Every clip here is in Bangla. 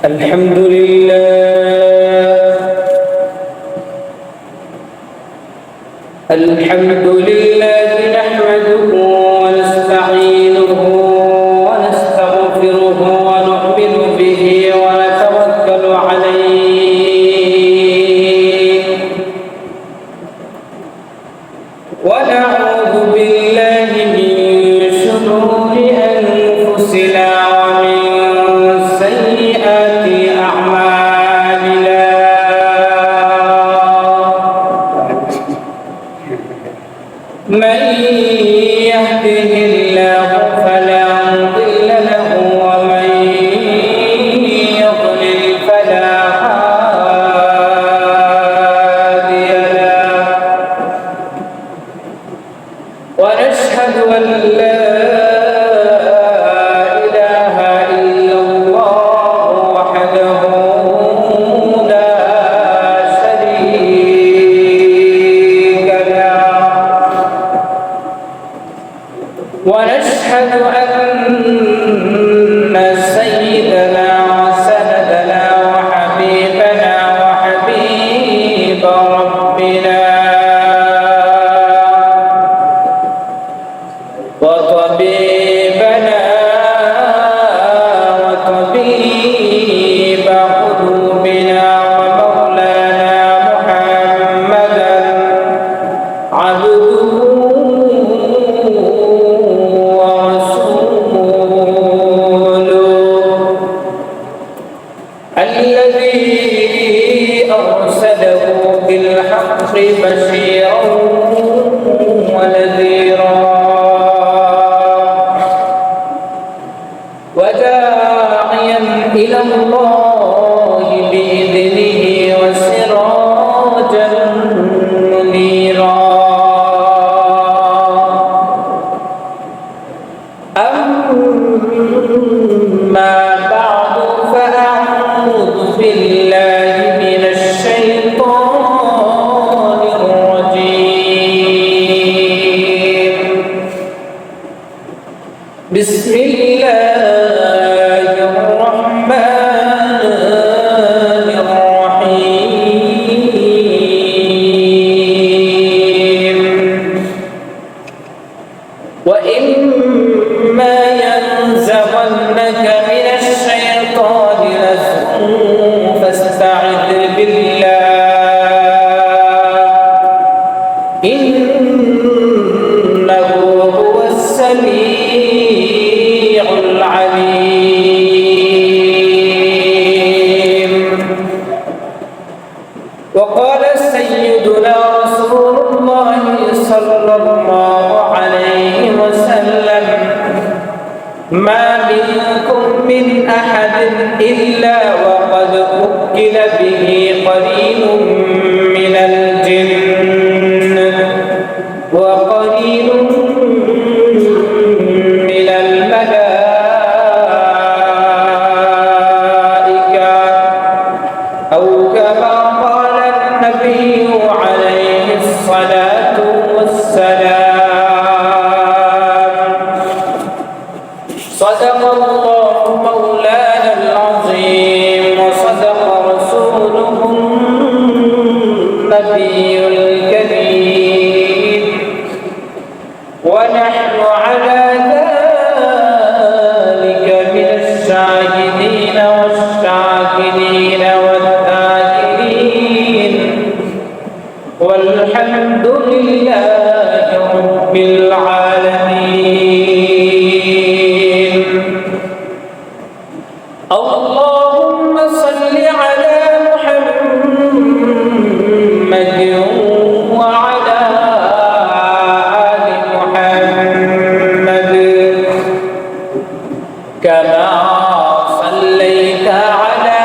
الحمد لله نحمده ونستعينه ونستغفره ونؤمن به ونتوكل عليه ونعوذ بالله من شرور أنفسنا من يهده الله فلا مضل له ومن يضلل فلا هادي له ونشهد أن لا إله إلا الله وحده لا شريك له ونشهد أن سيدنا وسندنا وحبيبنا وحبيب ربنا وطبيبنا وطبيب قلوبنا ومولانا محمدا عبده الذي أرسله بالحق بشيرا ونذيرا وداعيا إلى الله بإذنه وسراجا منيرا أما بعد فأعوذ بالله من الشيطان الرجيم بسم الله الرحمن الرحيم وإما ينزغنك من الشيطان نزغ فاستعذ بالله إنه هو السميع العليم وقال سيدنا رسول الله صلى الله عليه وسلم ما منكم من أحد إلا وقد أكل به قرين من الجن وقرين من الملائكة أو كما قال النبي عليه الصلاة والسلام صدق الله مولانا العظيم وصدق رسوله النبي الكريم ونحن على ذلك من الشاهدين والشاكرين والذاكرين والحمد لله رب العالمين اللهم صل على محمد وعلى آل محمد كما صليت على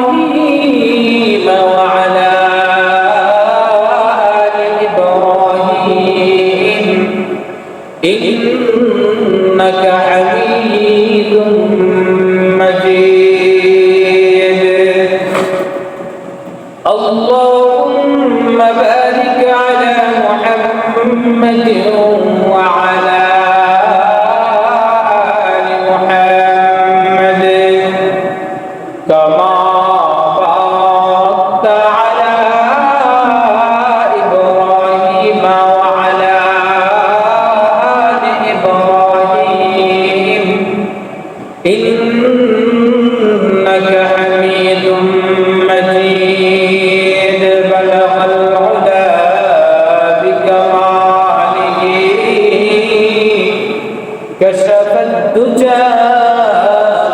إبراهيم وعلى آل إبراهيم إنك حميد مجيد كما باركت على إبراهيم وعلى آل إبراهيم إنك حميد مجيد بلغ العلا بكماله كشف الدجى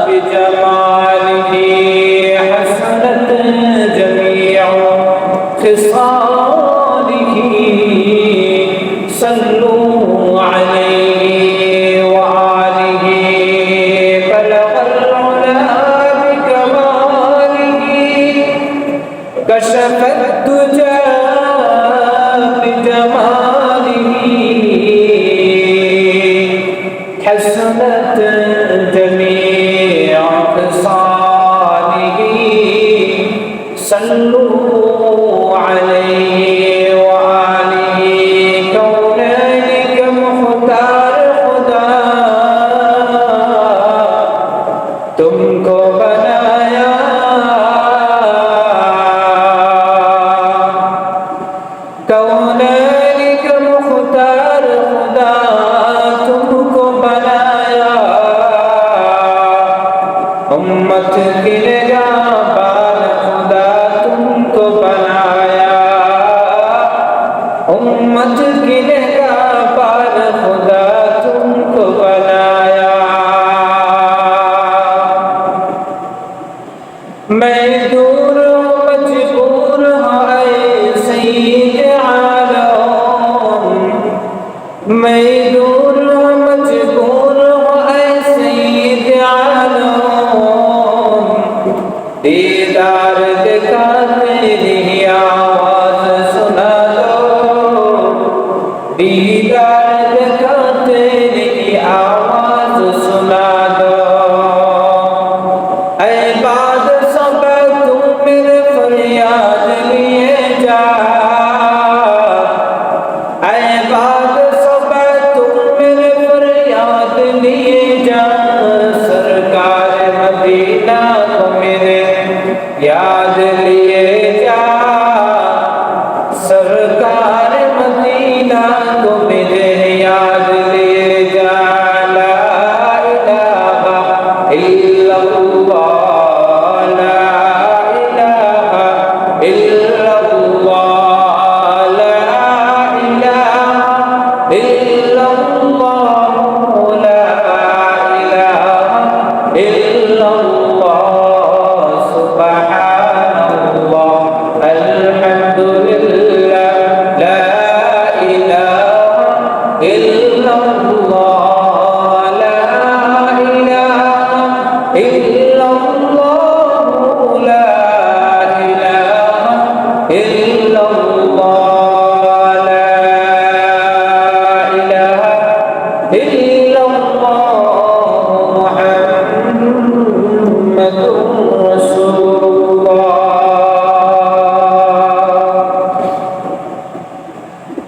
بجماله حسنت جميع خصاله صلوا عليه وآله بلغ العلا بكماله كشف الدجى بجماله حسنت جميع خصاله صلوا عليه وآله كونك مختار خدا तुमको बनाया कौनैनिक मुख्तार खुदा तुमको बनाया उम्मत की निगाहबान खुदा तुमको बनाया उम्मत की निगाहबान खुदा तुमको बनाया मैं दूर मजबूर है सईद आलम मैं दूर मजबूर है सईद आलम दीदार दिखा तेरी आवाज सुना दो दीदार दिखा तेरी आवाज सुना दो फरियाद लिए जा बाद सब तुम मेरे फरियाद लिए जा सरकार मदीना को मेरे याद लिए जा सरकार मदीना को मेरे याद लिए जा ला इलाहा इल्लल्लाह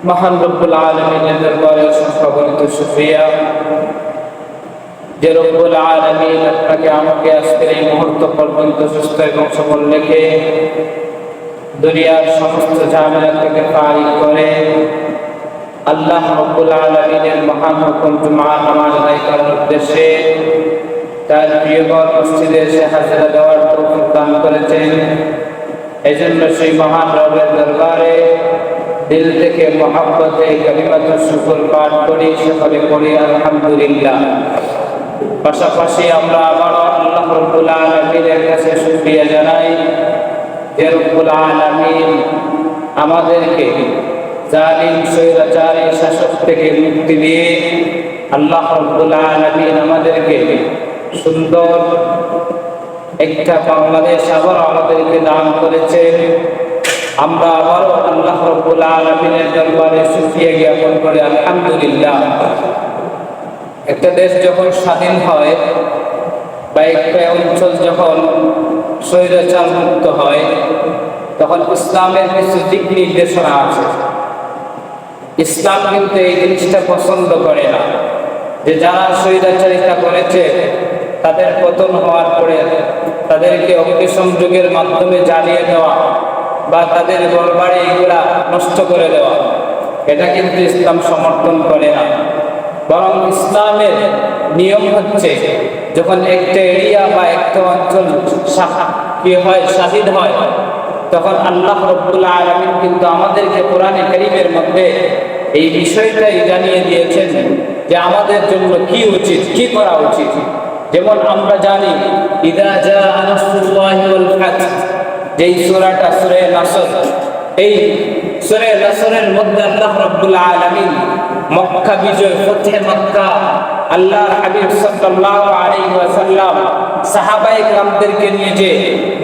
মহান রব্বুল আলামিনের দরবারে অসংখ্য গণিত শুকরিয়া যে রব্বুল আলামিন আপনাকে আমাকে আজকের এই মুহূর্ত পর্যন্ত সুস্থ এবং সবল রেখে দুনিয়ার সমস্ত ঝামেলা থেকে পারি করে আল্লাহ রব্বুল আলামিনের মহান হুকুম জুমার নামাজ আদায় করার উদ্দেশ্যে তার প্রিয় ঘর মসজিদে এসে হাজিরা দেওয়ার তৌফিক দান করেছেন। এজন্য সেই মহান রবের দরবারে দিল থেকে মহব্বতে কালিমাতুশ শুকর পাঠ করি, সকলে পড়ি আলহামদুলিল্লাহ। পাশাপাশি আমরা আবারও আল্লাহ রব্বুল আলামিনের কাছে শুকরিয়া জানাই যে রব্বুল আলামিন আমাদেরকে জালিম স্বৈরাচারী শাসক থেকে মুক্তি দিয়ে আল্লাহ রব্বুল আলামিন আমাদেরকে সুন্দর একটা বাংলাদেশ আবার আমাদেরকে দান করেছেন। আমরা আবারও আল্লাহ রব্বুল আলামিনের দরবারে শুকরিয়া জ্ঞাপন করি আলহামদুলিল্লাহ। একটা দেশ যখন স্বাধীন হয় বা একটা অঞ্চল যখন স্বৈরাচার মুক্ত হয় তখন ইসলামের কিছু দিক নির্দেশনা আছে। ইসলাম কিন্তু এই জিনিসটা পছন্দ করে না যে যারা স্বৈরাচারিতা করেছে তাদের পতন হওয়ার পরে তাদেরকে অগ্নিসংযোগের মাধ্যমে জ্বালিয়ে দেওয়া বা তাদের ঘরবাড়ি এগুলা নষ্ট করে দেওয়া, এটা কিন্তু ইসলাম সমর্থন করে না। বরং ইসলামের নিয়ম হচ্ছে যখন একটা এরিয়া বা একটা অঞ্চল স্বাধীন হয়, তখন আল্লাহ রাব্বুল আলামিন কিন্তু আমাদেরকে কোরআনে কারীমের মধ্যে এই বিষয়টাই জানিয়ে দিয়েছেন যে আমাদের জন্য কি উচিত, কি করা উচিত। যেমন আমরা জানি ইযা জাআ নাসরুল্লাহি ওয়াল ফাতহ, যেই সূরাটা সূরা নাসর, এই সূরা নাসরের মধ্যে আল্লাহ রাব্বুল আলামিন মক্কা বিজয়, ফতহে মক্কা, আল্লাহর হাবিব সাল্লাল্লাহু আলাইহি ওয়াসাল্লাম সাহাবায়ে কেরামদেরকে নিয়ে যে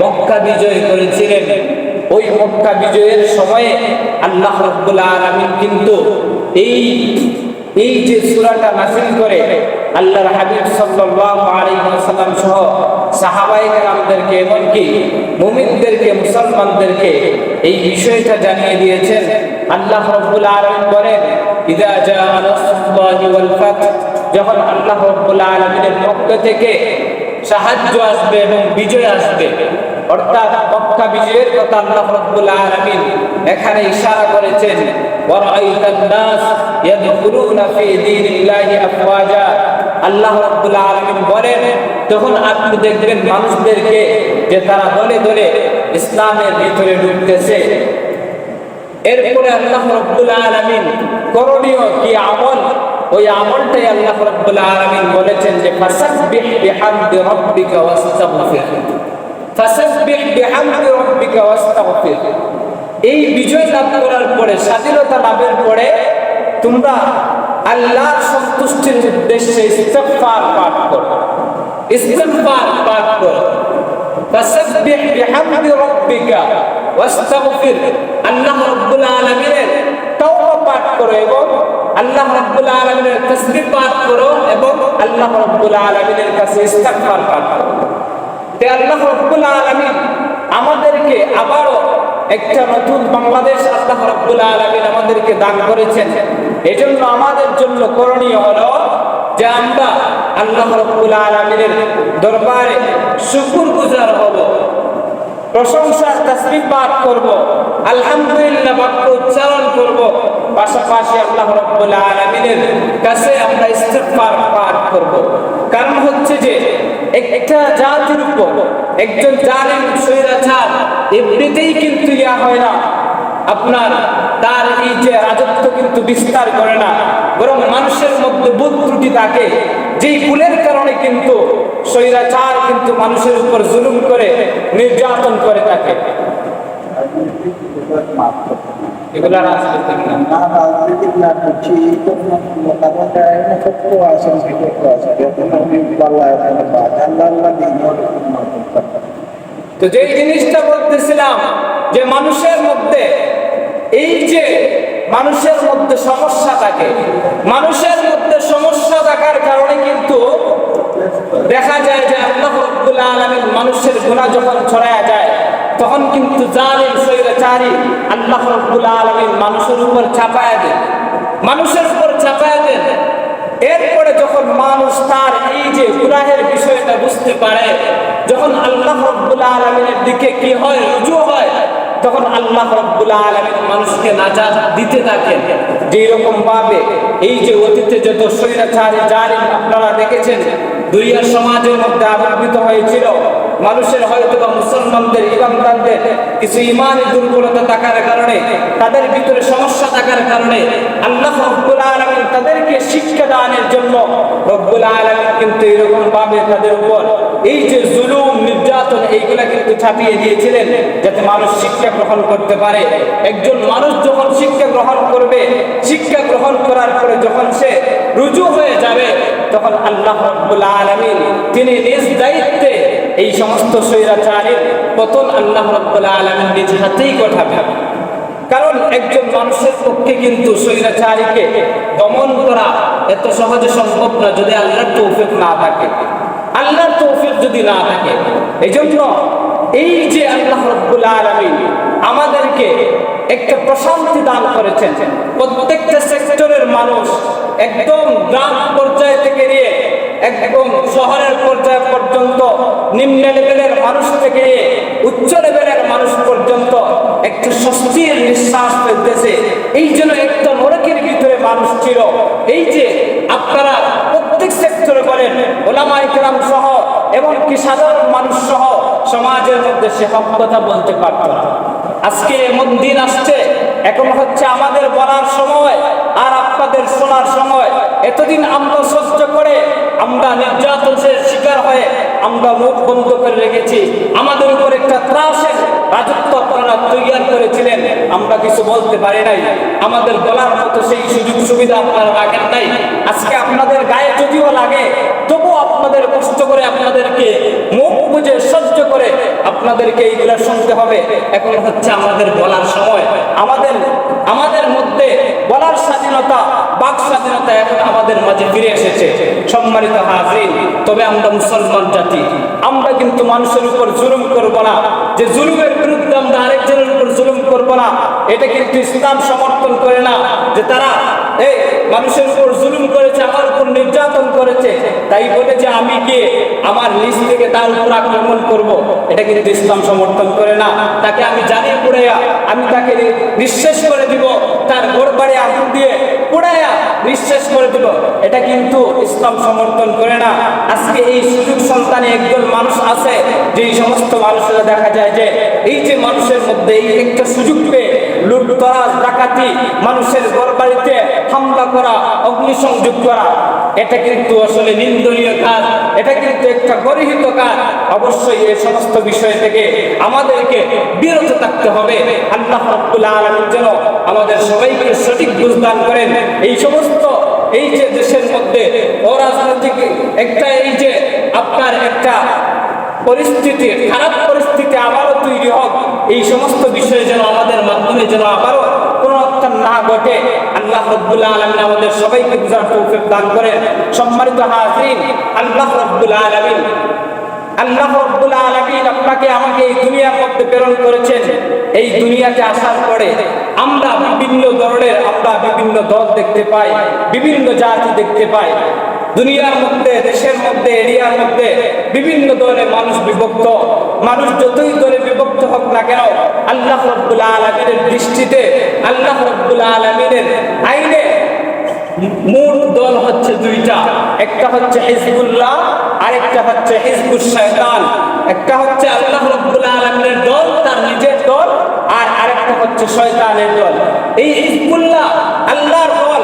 মক্কা বিজয় করেছিলেন, ওই মক্কা বিজয়ের সময়ে আল্লাহ রাব্বুল আলামিন কিন্তু এই যে সূরাটা নাযিল করে আল্লাহর হাবিব সাল্লাল্লাহু আলাইহি ওয়াসাল্লাম সহ সাহাবায়ে কেরামদেরকে, এমনকি মুমিনদেরকে, মুসলমানদেরকে এই বিষয়টা জানিয়ে দিয়েছেন। আল্লাহ রাব্বুল আলামিন বলেন ইযা জাআ নাসরুল্লাহি ওয়াল ফাতহ, যখন আল্লাহ রাব্বুল আলামিনের পক্ষ থেকে সাহায্য আসবে এবং বিজয় আসবে, অর্থাৎ মক্কা বিজয়ের কথা আল্লাহ রাব্বুল আলামিন এখানে ইশারা করেছেন। ওয়ারাআইতান নাস ইয়াদখুলুনা ফি দীনিল্লাহি আফওয়াজা, আল্লাহ রাব্বুল আলামিন বলেন তখন আপনি দেখবেন মানুষদেরকে যে তারা দলে দলে ইসলামের ভিতরে ঢুকতেছে। এরপরে আল্লাহ রাব্বুল আলামিন করণীয় কি আমল, ওই আমলটাই আল্লাহ রাব্বুল আলামিন বলেছেন যে ফাসাব্বিহ বিহামদি রাব্বিকা ওয়াস্তাগফির, ফাসাব্বিহ বিহামদি রাব্বিকা ওয়াস্তাগফির। এই বিজয় লাভ করার পরে, স্বাধীনতা লাভের পরে তোমরা আল্লাহর সন্তুষ্টির উদ্দেশ্যে ইস্তিগফার পাঠ করো, ইস্তিগফার পাঠ করো। ফাসাব্বিহ বিহামদি রাব্বিকা ওয়াস্তাগফির, আল্লাহ রাব্বুল আলামিনের তাওবা পাঠ করো এবং আল্লাহ রাব্বুল আলামিনের তাসবিহ পাঠ করো এবং আল্লাহ রাব্বুল আলামিনের কাছে ইস্তিগফার পাঠ করো। তে আল্লাহ রাব্বুল আলামিন আমাদেরকে আবারও একটা নতুন বাংলাদেশ আল্লাহ রাব্বুল আলামিন আমাদেরকে দান করেছেন। এজন্য আমাদের জন্য করণীয় হলো যে আমরা আল্লাহ রাব্বুল আলামিনের দরবারে শুকরগুজার হব, প্রশংসার তাসবিহ পাঠ করব, আলহামদুলিল্লাহ বাক্য উচ্চারণ করব, পাশাপাশি আল্লাহ রাব্বুল আলামিনের কাছে আমরা ইস্তিগফার পাঠ করব। কারণ হচ্ছে যে একটা জাতির উপর একজন জালিম স্বৈরাচার এমনিতেই কিন্তু হয় না, আপনার তার এই যে রাজত্ব কিন্তু বিস্তার করে না, বরং মানুষের মধ্যে বুদ্ধি ত্রুটি থাকে, যেই ভুলের কারণে কিন্তু স্বৈরাচার কিন্তু মানুষের উপর জুলুম করে, নির্যাতন করে থাকে। এগুলা রাজনীতি না, রাজনীতি না, তো যে জিনিসটা বলতেছিলাম যে মানুষের মধ্যে এই যে মানুষের মধ্যে সমস্যা থাকে, মানুষের মধ্যে সমস্যা থাকার কারণে কিন্তু দেখা যায় যে আল্লাহ রাব্বুল আলামিন মানুষের গুনাহ যখন ছড়ায়া যায় তখন কিন্তু জালিম স্বৈরাচারী আল্লাহ রাব্বুল আলামিন মানুষের উপর চাপায়া দেন, মানুষের উপর চাপায়া দেন। এরপরে যখন মানুষ তার এই যে গুনাহের বিষয়টা বুঝতে পারে, যখন আল্লাহ রাব্বুল আলামিনের দিকে কি হয়, রুজু হয়, তখন আল্লাহ রাব্বুল আলামিন মানুষকে নাজাত দিতে থাকেন। যেই রকম ভাবে এই যে অতীতে যত স্বৈরাচারী জালিম আপনারা দেখেছেন দুনিয়ার সমাজের মধ্যে আবির্ভূত হয়েছিল, মানুষের হয়তো বা মুসলমানদের, ইমানদারদের কিছু ইমানি দুর্বলতা থাকার কারণে, তাদের ভিতরে সমস্যা থাকার কারণে আল্লাহ রাব্বুল আলামিন তাদেরকে শিক্ষা দানের জন্য রব্বুল আলামিন কিন্তু এরকম ভাবে তাদের উপর এই যে জুলুম, নির্যাতন এইগুলা কিন্তু ছাপিয়ে দিয়েছিলেন যাতে মানুষ শিক্ষা গ্রহণ করতে পারে। একজন মানুষ যখন শিক্ষা গ্রহণ করবে, শিক্ষা গ্রহণ করার পরে যখন সে রুজু হয়ে যাবে, তখন আল্লাহ রাব্বুল আলামিন তিনি নিজ দায়িত্বে এই সমস্ত স্বৈরাচারের পতন আল্লাহ রাব্বুল আলামিন নিজ হাতেই ঘটাবেন। কারণ একজন মানুষের পক্ষে কিন্তু স্বৈরাচারীকে দমন করা এত সহজে সম্ভব না যদি আল্লাহর তৌফিক না থাকে, আল্লাহর তৌফিক যদি না থাকে। এইজন্য এই যে আল্লাহ রাব্বুল আলামিন আমাদেরকে একটা প্রশান্তি দান করেছেন, প্রত্যেকটা সেক্টরের মানুষ একদম গ্রাম পর্যায় থেকে নিয়ে একদম শহরের পর্যায় পর্যন্ত, নিম্ন লেভেলের মানুষ থেকে উচ্চ লেভেলের মানুষ পর্যন্ত একটু স্বস্তির নিঃশ্বাস ফেলতেছে। এই জন্য একটা নরকের ভিতরে মানুষ ছিল। এই যে আপনারা প্রত্যেক সেক্টরে বলেন, ওলামায়ে কেরাম সহ এমনকি সাধারণ মানুষ সহ সমাজের মধ্যে সে হক কথা বলতে পারত না। আজকে এমন দিন আসছে, এখন হচ্ছে আমাদের বলার সময় আর আপনাদের শোনার সময়। এতদিন আমরা সহ্য করে, আমরা নির্যাতনের শিকার হয়ে আমরা মুখ বন্ধ করে রেখেছি। আমাদের উপর একটা ত্রাসের রাজত্ব আপনারা তৈরি করেছিলেন, আমরা কিছু বলতে পারি নাই। আমাদের বলার মতো সেই সুযোগ সুবিধা আপনারা রাখেন নাই। আজকে আপনাদের গায়ে যদিও লাগে, তবুও আপনাদের কষ্ট করে আপনাদেরকে মুখ বুঝে সহ্য করে আপনাদেরকে এইগুলো শুনতে হবে। এখন হচ্ছে আমাদের বলার সময়। আমাদের মধ্যে বলার স্বাধীনতা, বাক স্বাধীনতা এখন আমাদের মাঝে ফিরে এসেছে। সম্মানিত হাজির, তবে আমরা মুসলমান জাতি, আমরা কিন্তু মানুষের উপর জুলুম করব না। যে জুলুমের বিরুদ্ধে আমরা আরেকজনের উপর জুলুম করব না, এটা কিন্তু ইসলাম সমর্থন করে না। যে তারা এই মানুষের উপর জুলুম করেছে, আমার উপর নির্যাতন করেছে, তাই বলে যে আমি গিয়ে আমার নিজ থেকে তার উপর আক্রমণ করব, এটা কিন্তু ইসলাম সমর্থন করে না। তাকে আমি জানিয়ে পুড়াইয়া আমি তাকে নিঃশেষ করে দিব, তার ঘর বাড়ি আগুন দিয়ে পুড়াইয়া নিঃশেষ করে দিব, এটা কিন্তু ইসলাম সমর্থন করে না। আজকে এই সুযোগ সন্তানে একজন মানুষ আছে, যে সমস্ত মানুষেরা দেখা যায় যে এই যে মানুষের মধ্যে এই একটা সুযোগ পেয়ে লুটতরাজ, ডাকাতি, মানুষের ঘর বাড়িতে হামলা করা, অগ্নিসংযোগ করা, এটা কিন্তু আসলে নিন্দনীয় কাজ, এটা কিন্তু একটা গর্হিত কাজ। অবশ্যই এই সমস্ত বিষয় থেকে আমাদেরকে বিরত থাকতে হবে। আল্লাহ রাব্বুল আলামিন যেন আমাদের সবাইকে সঠিক বুঝদান করেন। এই সমস্ত এই যে দেশের মধ্যে অরাজনৈতিক একটা এই যে আপনার একটা পরিস্থিতি, খারাপ পরিস্থিতি আবারও তৈরি হোক, এই সমস্ত বিষয়ে যেন আমাদের মাধ্যমে যেন আবারও কোনো একটা না ঘটে। আল্লাহ রাব্বুল আলামিন আমাদের সবাইকে বুঝার তৌফিক দান করেন। সম্মানিত হাজিরিন, আল্লাহ রাব্বুল আলামিন আপনাকে আমাকে এই দুনিয়ার মধ্যে প্রেরণ করেছেন। এই দুনিয়াতে আসার পরে আমরা বিভিন্ন ধরনের, আমরা বিভিন্ন দল দেখতে পাই, বিভিন্ন জাতি দেখতে পাই। দুনিয়ার মধ্যে, দেশের মধ্যে, এরিয়ার মধ্যে বিভিন্ন দলে মানুষ বিভক্ত। মানুষ যতই দলে বিভক্ত হোক না কেন, আল্লাহ রাব্বুল আলামিনের দৃষ্টিতে, আল্লাহ রাব্বুল আলামিনের আইনে মূল দল হচ্ছে দুইটা। একটা হচ্ছে হিজবুল্লাহ, আরেকটা হচ্ছে হিজবুশ শয়তান। একটা হচ্ছে আল্লাহ রাব্বুল আলামিনের দল, তার নিজের দল, আর আরেকটা হচ্ছে শয়তানের দল। এই হিজবুল্লাহ আল্লাহর দল,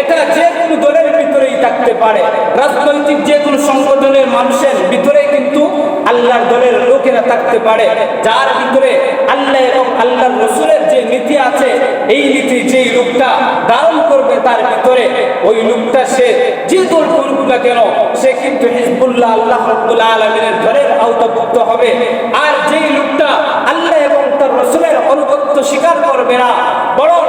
এটা যে কোনো দলের ভিতরেই থাকতে পারে। রাজনৈতিক যে কোনো সংগঠনের মানুষের ভিতরে কিন্তু আল্লাহর দলের লোকেরা থাকতে পারে, যার ভিতরে আল্লাহ এবং আল্লাহর রাসূলের যে নীতি আছে, এই নীতি যেই লোকটা ধারণ করবে তার ভিতরে, ওই লোকটা সে যে দল করুক না কেন, সে কিন্তু হিজবুল্লাহ, আল্লাহ রাব্বুল আলামিনের দলের আওতাভুক্ত হবে। আর যেই লোকটা আল্লাহ এবং তার রাসূলের অনুগত্য স্বীকার করবে না, বরং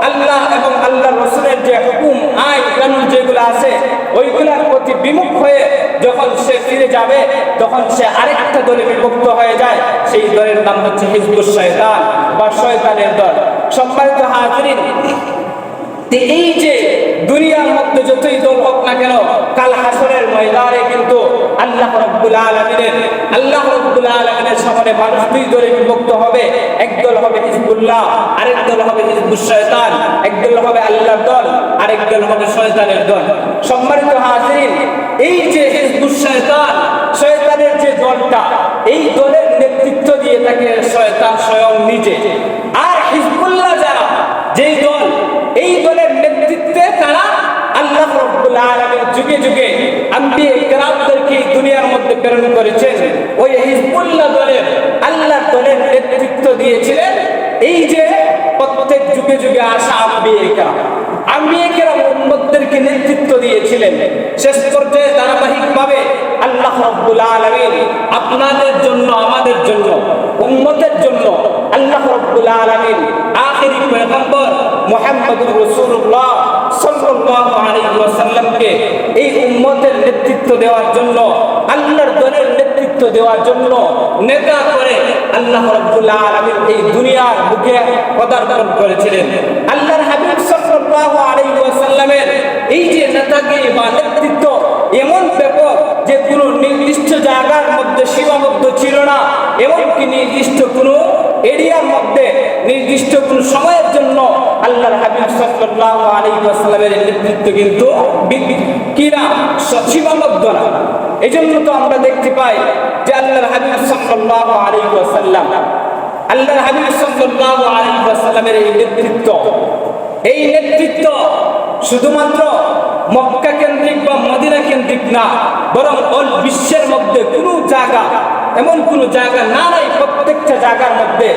আল্লাহ এবং আল্লাহর রাসূলের যে হুকুম, আইন কানুন যেগুলো আছে, ওইগুলোর প্রতি বিমুখ হয়ে যখন সে ফিরে যাবে, তখন সে আরেকটা দলে বিভক্ত হয়ে যায়। সেই দলের নাম হচ্ছে হিজবুশ শয়তান বা শয়তানের দল। সম্মানিত হাজিরিন, এই যে দুনিয়ার মধ্যে যতই দল হোক না কেন, কাল হাসরের ময়দানে কিন্তু আল্লাহ রাব্বুল আলামিনের সামনে মানুষ দুই দলে বিভক্ত হবে। এক দল হবে হিজবুল্লাহ, আরেক দল হবে হিজবুশ শয়তান। এক দল হবে আল্লাহর দল, আরেক দল হবে শয়তানের দল। সম্মানিত হাজিরিন, এই যে হিজবুশ শয়তান, শয়তানের যে দলটা, এই দলের নেতৃত্ব দিয়ে থাকে শয়তান স্বয়ং নিজে। আর হিজবুল্লাহ যারা, যেই দল, এই দলের নেতৃত্বে তারা আল্লাহ রাব্বুল আলামিন যুগে যুগে আম্বিয়া কিরামদেরকে দুনিয়ার মধ্যে প্রেরণ করেছেন। ওই হিজবুল্লাহ দলের, আল্লাহর দলের নেতৃত্ব দিয়েছিলেন এই যে প্রত্যেক যুগে যুগে আসা আম্বিয়া কিরাম উম্মতদেরকে নেতৃত্ব দিয়েছিলেন। শেষ পর্যায়ে ধারাবাহিকভাবে আল্লাহ রাব্বুল আলামিন আপনাদের জন্য, আমাদের জন্য, উম্মতের জন্য আল্লাহ রাব্বুল আলামিন আখিরি পয়গম্বর মুহাম্মদুর রাসূলুল্লাহ সাল্লাল্লাহু আলাইহি ওয়াসাল্লামকে এই উম্মতের নেতৃত্ব দেওয়ার জন্য, আল্লাহর দলের নেতৃত্ব দেওয়ার জন্য নেতা করে আল্লাহ রাব্বুল আলামিন এই দুনিয়ার বুকে পদার্পণ করেছিলেন। আল্লাহর হাবিব সাল্লাল্লাহু আলাইহি ওয়াসাল্লামের এই যে নেতাগিরি বা নেতৃত্ব এমন ব্যাপক, যে কোনো নির্দিষ্ট জায়গার মধ্যে সীমাবদ্ধ ছিল না, এমনকি নির্দিষ্ট কোনো এরিয়ার মধ্যে নির্দিষ্ট কোনো সময়ের জন্য আল্লাহর হাবিব সাল্লাল্লাহু আলাইহি ওয়াসাল্লামের নেতৃত্ব কিন্তু কিনা সীমাবদ্ধ না। এই জন্য তো আমরা দেখতে পাই যে আল্লাহর হাবিব সাল্লাল্লাহু আলাইহি ওয়াসাল্লাম সাল্লামের এই নেতৃত্ব শুধুমাত্র মক্কা কেন্দ্রিক বা মদিনা কেন্দ্রিক না, বরং অল বিশ্বের মধ্যে এমন কোনো জায়গা নাই, প্রত্যেকটা জায়গার মধ্যে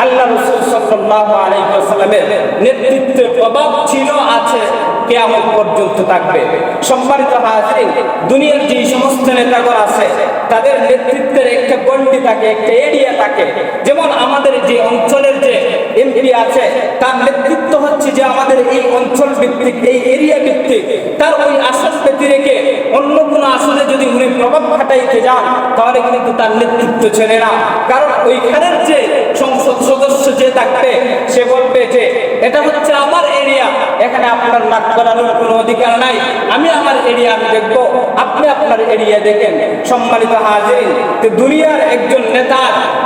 আল্লাহ রাসূল সাল্লাল্লাহু আলাইহি ওয়াসাল্লামের নেতৃত্বের প্রভাব ছিল, আছে, কিয়ামত পর্যন্ত থাকবে। সম্মানিত হাজিরিন, দুনিয়ার যে সমস্ত নেতাগণ আছে তাদের নেতৃত্বের একটা গণ্ডি থাকে, একটা এরিয়া থাকে। যেমন আমাদের যে অঞ্চলের যে এমপি আছে তার নেতৃত্ব হচ্ছে যে আমাদের এই অঞ্চল ভিত্তিক, এই এরিয়া ভিত্তিক, তার ওই আসন ব্যতি রেখে অন্য কোনো আসনে যদি উনি প্রভাব খাটাইতে যান তাহলে কিন্তু তার নেতৃত্ব ছেড়ে না। কারণ ওইখানের যে সংসদ সদস্য যে থাকবে সে বলবে যে এটা হচ্ছে আমার এরিয়া, এখানে আপনার নাক গলানোর কোনো অধিকার নাই, আমি আমার এরিয়া আমি দেখবো, আপনি আপনার এরিয়া দেখেন। সম্মানিত হাজিরিন, দুনিয়ার একজন নেতা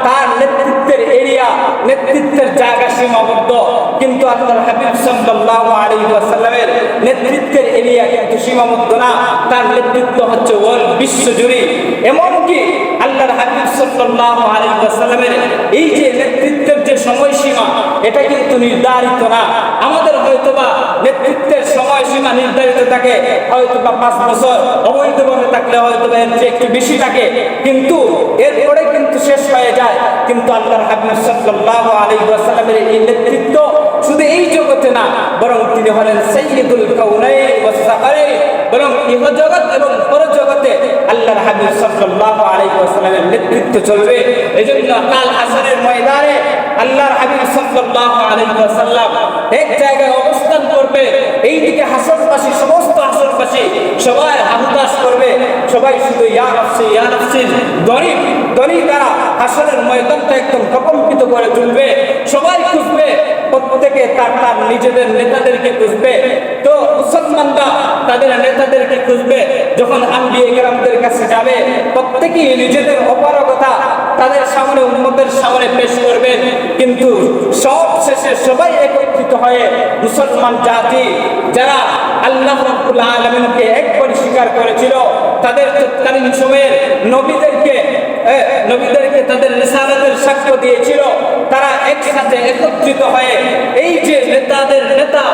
তার নেতৃত্বের এরিয়া, নেতৃত্বের জায়গা সীমাবদ্ধ, কিন্তু আল্লাহর হাবিব সাল্লাল্লাহু আলাইহি ওয়াসাল্লামের নেতৃত্বের এরিয়া কিন্তু সীমাবদ্ধ না, তার নেতৃত্ব হচ্ছে ওয়ার্ল্ড বিশ্বজুড়ে। এমনকি আল্লাহর হাবিব সাল্লাল্লাহু আলাইহি ওয়াসাল্লামের এই যে নেতৃত্বের যে সময়সীমা এটা কিন্তু নির্ধারিত না। আমাদের হয়তোবা নেতৃত্বের সময়সীমা নির্ধারিত থাকে, হয়তোবা 5 বছর, অবৈধভাবে থাকলে হয়তোবা এর চেয়ে একটু বেশি থাকে, কিন্তু এরপরে কিন্তু শেষ হয়ে যায়। কিন্তু আল্লাহর হাবিব সাল্লাল্লাহু আলাইহি ওয়াসাল্লামের এই নেতৃত্ব শুধু এই জগতে না, বরং তিনি হলেন সাইয়্যিদুল কাউনাইন ওয়াস সাকারাইন, বরং ইহজগৎ এবং পরজগতে আল্লাহর হাবিব সাল্লাল্লাহু আলাইহি ওয়াসাল্লামের নেতৃত্ব চলবে। এজন্য কাল হাসরের ময়দানে আল্লাহর হাবিব সাল্লাল্লাহু আলাইহি ওয়াসাল্লাম এক জায়গায় অবস্থান করবে, এইদিকে হাসরবাসী, সমস্ত হাসরবাসী সবাই হাহুতাশ করবে, সবাই শুধু ইয়া নাফসি ইয়া নাফসি দড়ি দ্বারা হাসরের ময়দানটা একদম প্রকম্পিত করে তুলবে। সবাই খুঁজবে, প্রত্যেকে তার নিজেদের নেতাদেরকে খুঁজবে। তো মুসলমানরা তাদের নেতাদেরকে খুঁজবে, যখন আম্বিয়া কেরামদের কাছে যাবে প্রত্যেকেই নিজেদের অপারগতা তাদের সামনে, উম্মতের সামনে পেশ করবেন। কিন্তু সব শেষে সবাই একত্রিত হয়ে মুসলমান জাতি যারা আল্লাহ রাব্বুল আলামিনকে একবার স্বীকার করেছিল, তাদের তৎকালীন সময়ের নবীদেরকে তাদের রিসালাতের সাক্ষ্য দিয়েছিল, তারা একসাথে একত্রিত হয়ে এই যে নেতাদের নেতা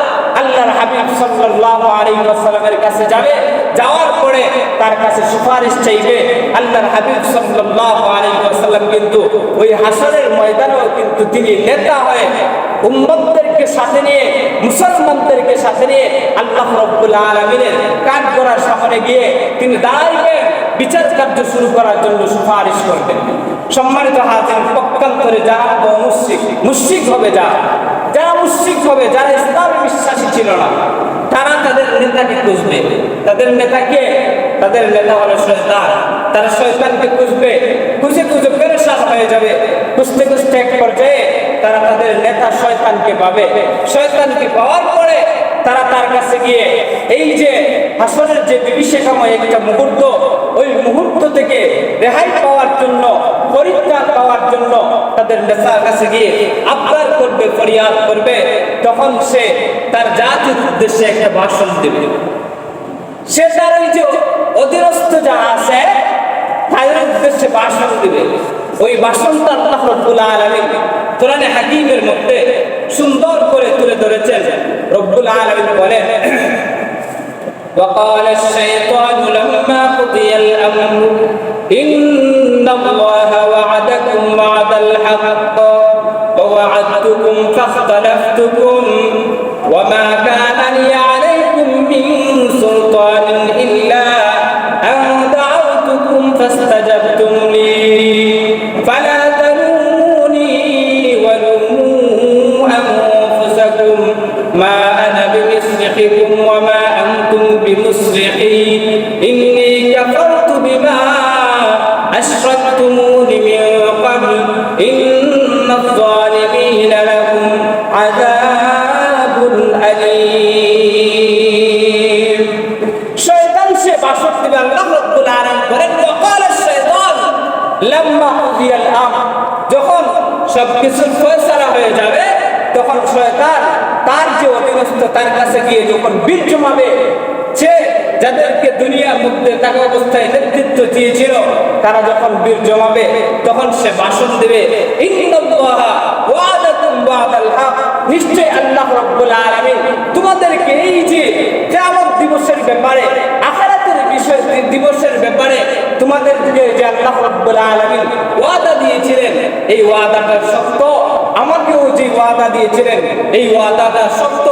আল্লাহর হাবিব সাল্লাল্লাহু আলাইহি ওয়াসাল্লামের কাছে যাবে, যাওয়ার পরে তার কাছে সুপারিশ চাইবে। আল্লাহর হাবিব সাল্লাল্লাহু আলাইহি ওয়াসাল্লাম কিন্তু ওই হাসরের ময়দানেও কিন্তু তিনি নেতা হয়ে উম্মতদেরকে সাথে নিয়ে, মুসলমানদেরকে সাথে নিয়ে আল্লাহ রাব্বুল আলামিনের কাঠগড়ার সামনে গিয়ে তিনি দাঁড়াইবেন, বিচার কার্য শুরু করার জন্য সুপারিশ করবেন। সম্মানিত হাজির, পক্ষান্তরে যারা মুশরিক হবে, যারা মুশরিক হবে, যারা ইসলামে বিশ্বাসী ছিল না, তারা তাদের নেতাকে খুঁজবে। তাদের নেতা হলো শয়তান। তারা শয়তানকে খুঁজে পেরেশান হয়ে যাবে। খুঁজতে এক পর্যায়ে তারা তাদের নেতা শয়তানকে পাবে। শয়তানকে পাওয়ার পরে তারা তার কাছে গিয়ে এই যে হাসরের যে বিভীষিকাময় একটা মুহূর্ত, ওই মুহূর্ত থেকে রেহাই পাওয়ার জন্য, পরিত্রাণ পাওয়ার জন্য তাদের নেতার কাছে গিয়ে আবদার করবে, ফরিয়াদ করবে। তখন সে তার জাতির উদ্দেশ্যে একটা ভাষণ দেবে। সে তার ওই যে অধীনস্থ যারা আছে তাদের উদ্দেশ্যে ভাষণ দেবে। ওই ভাষণটা আল্লাহ রাব্বুল আলামিন কোরআনে হাকিমের মধ্যে সুন্দর করে তুলে ধরেছেন। রব্বুল আলামিন বলেন, وقال الشيطان لما قضي الأمر إن الله وعدكم وعد الحق ووعدتكم فاختلفتكم وما كان لي عليكم من سلطان إلا أن دعوتكم فاستجبتم لي فلا تلوموني ولوموا أنفسكم ما أنا بمصرخكم وما أنتم بمصرخي إني كفرت بما أشركتمون من قبل إن الظالمين لهم عذاب সবকিছুর ফয়সালা হয়ে যাবে, তখন শয়তান তার যে অধীনস্থ তার কাছে গিয়ে যখন বীর জমাবে, সে যাদেরকে দুনিয়ার মধ্যে থাকা অবস্থায় নেতৃত্ব দিয়েছিল তারা যখন বীর জমাবে, তখন সে ভাষণ দেবে, ইন্নাল্লাহা ওয়াদাকুম ওয়াদাল হক, নিশ্চয় আল্লাহ রাব্বুল আলামিন তোমাদেরকে এই যে কিয়ামত দিবসের ব্যাপারে, আখিরাতের বিষয় দিবসের ব্যাপারে তোমাদেরকে যে আল্লাহ রাব্বুল আলামিন ওয়াদা দিয়েছিলেন, এই ওয়াদাটা সত্য। আমাকেও যে ওয়াদা দিয়েছিলেন এই ওয়াদাটা সত্য।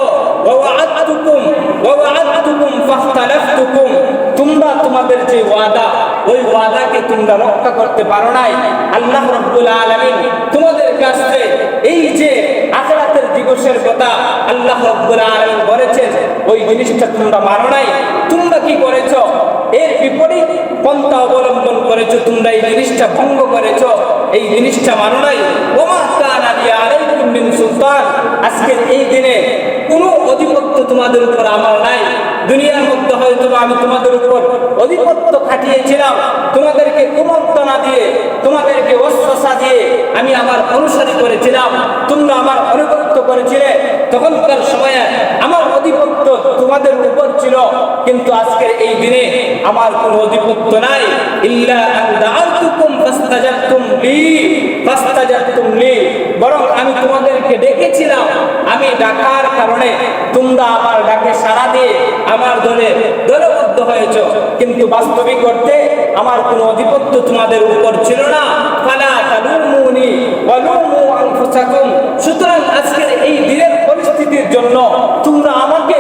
তোমরা তোমাদের যে ওয়াদা, ওই ওয়াদাকে তোমরা রক্ষা করতে পারো নাই। আল্লাহ রাব্বুল আলামিন তোমাদের কাছে এই যে আখিরাতের দিবসের কথা আল্লাহ রাব্বুল আলামিন বলেছেন, ওই জিনিসটা তোমরা মানো নাই। তোমরা কি করেছো? এর বিপরীত পন্থা অবলম্বন করেছো, তোমরা এই জিনিসটা ভঙ্গ করেছো, এই জিনিসটা মানো নাই। ওমা কানা লি আলাইকুম মিন সুলতান, আজকের এই দিনে কোনো অধিপত্য তোমাদের উপর আমার নাই। দুনিয়ার মধ্যে হয়তো আমি তোমাদের উপর অধিপত্য খাটিয়েছিলাম, তোমাদেরকে কুমন্ত্রণা দিয়ে, তোমাদেরকে ওয়াসওয়াসা দিয়ে আমি আমার অনুসরণ করেছিলাম, তোমরা আমার অনুগত্য করেছিলে। তখনকার সময়ে আমার অধিপত্য তোমাদের উপর ছিল, কিন্তু আজকের এই দিনে আমার কোনো অধিপত্য নাই। ইল্লা আন দাআতুকুম ফাস্তাজাবতুম লি, বরং আমি তোমাদেরকে ডেকেছিলাম, আমি ডাকার কারণে তোমরা আমার ডাকে সাড়া দিয়ে আমার দলবদ্ধ হয়েছ, কিন্তু বাস্তবিক করতে আমার কোনো অধিপত্য তোমাদের উপর ছিল না। ফালা তালুমুনি ওয়ালুমু আনফুসাকুম, সুতরাং আজকের এই দিনের পরিস্থিতির জন্য তোমরা আমাকে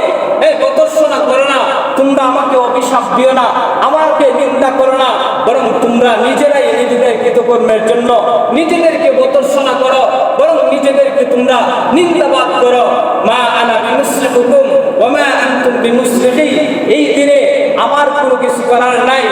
প্রদর্শনা করো না, তোমরা আমাকে অভিশাপ দিও না, আমাকে নিন্দা করো না, বরং তোমরা নিজেরাই নিজেদের কৃতকর্মের জন্য নিজেদেরকে প্রদর্শনা করো, বরং নিজেদেরকে তোমরা নিন্দাবাদ করো। মা আনা বিমুসরিকুকুম ওয়া মা আনতুম বিমুসরিকি, এই দিনে আমার কোনো কিছু করার নাই,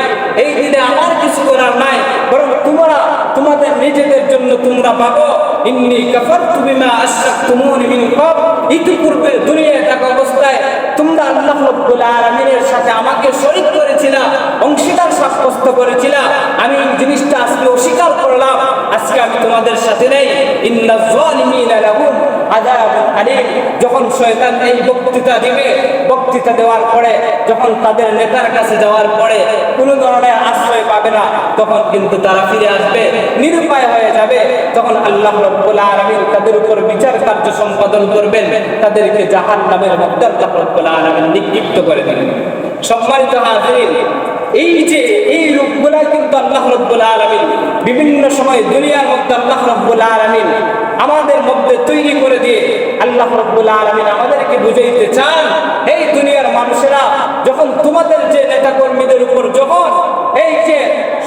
এই দিনে আমার কিছু করার নাই, বরং তোমরা তোমাদের নিজেদের জন্য তোমরা পাবো। ইন্নী কাফারতু বিমা আশরাকতুমুনি মিন ক্বাবল, ইতিপূর্বে দুনিয়ায় থাকা অবস্থায় তোমরা আল্লাহ রাব্বুল আলামিনের সাথে আমাকে শরীক করেছিলা, অংশীদার সাব্যস্ত করেছিলা। আমি এই জিনিসটা আজকে অস্বীকার করলাম, আজকে আমি তোমাদের সাথে নেই। ইন্নাজ জালিমিনা লাহুম আযাবুন আলীম, যখন শয়তান এই বক্তৃতা দিবে, বক্তৃতা দেওয়ার পরে যখন তাদের নেতার কাছে যাওয়ার পরে কোনো ধরনের আশ্রয় পাবে না, তখন কিন্তু তারা ফিরে আসবে, নিরুপায় হয়ে যাবে। তখন আল্লাহ রাব্বুল আলামিন তাদের উপর বিচার কার্য সম্পাদন করবেন, তাদেরকে জাহান্নামের মধ্যে আল্লাহ রাব্বুল আলামিন নিক্ষিপ্ত করে দেবেন। সম্মানিত হাজিরিন, এই যে এই রূপগুলা কিন্তু আল্লাহ রাব্বুল আলামিন বিভিন্ন সময় দুনিয়ার মধ্যে আল্লাহ রাব্বুল আলামিন আমাদের মধ্যে তৈরি করে দিয়ে আল্লাহ রাব্বুল আলামিন আমাদেরকে বুঝাইতে চান, এই দুনিয়ার মানুষেরা যখন তোমাদের যে নেতা কর্মীদের উপর যখন এই যে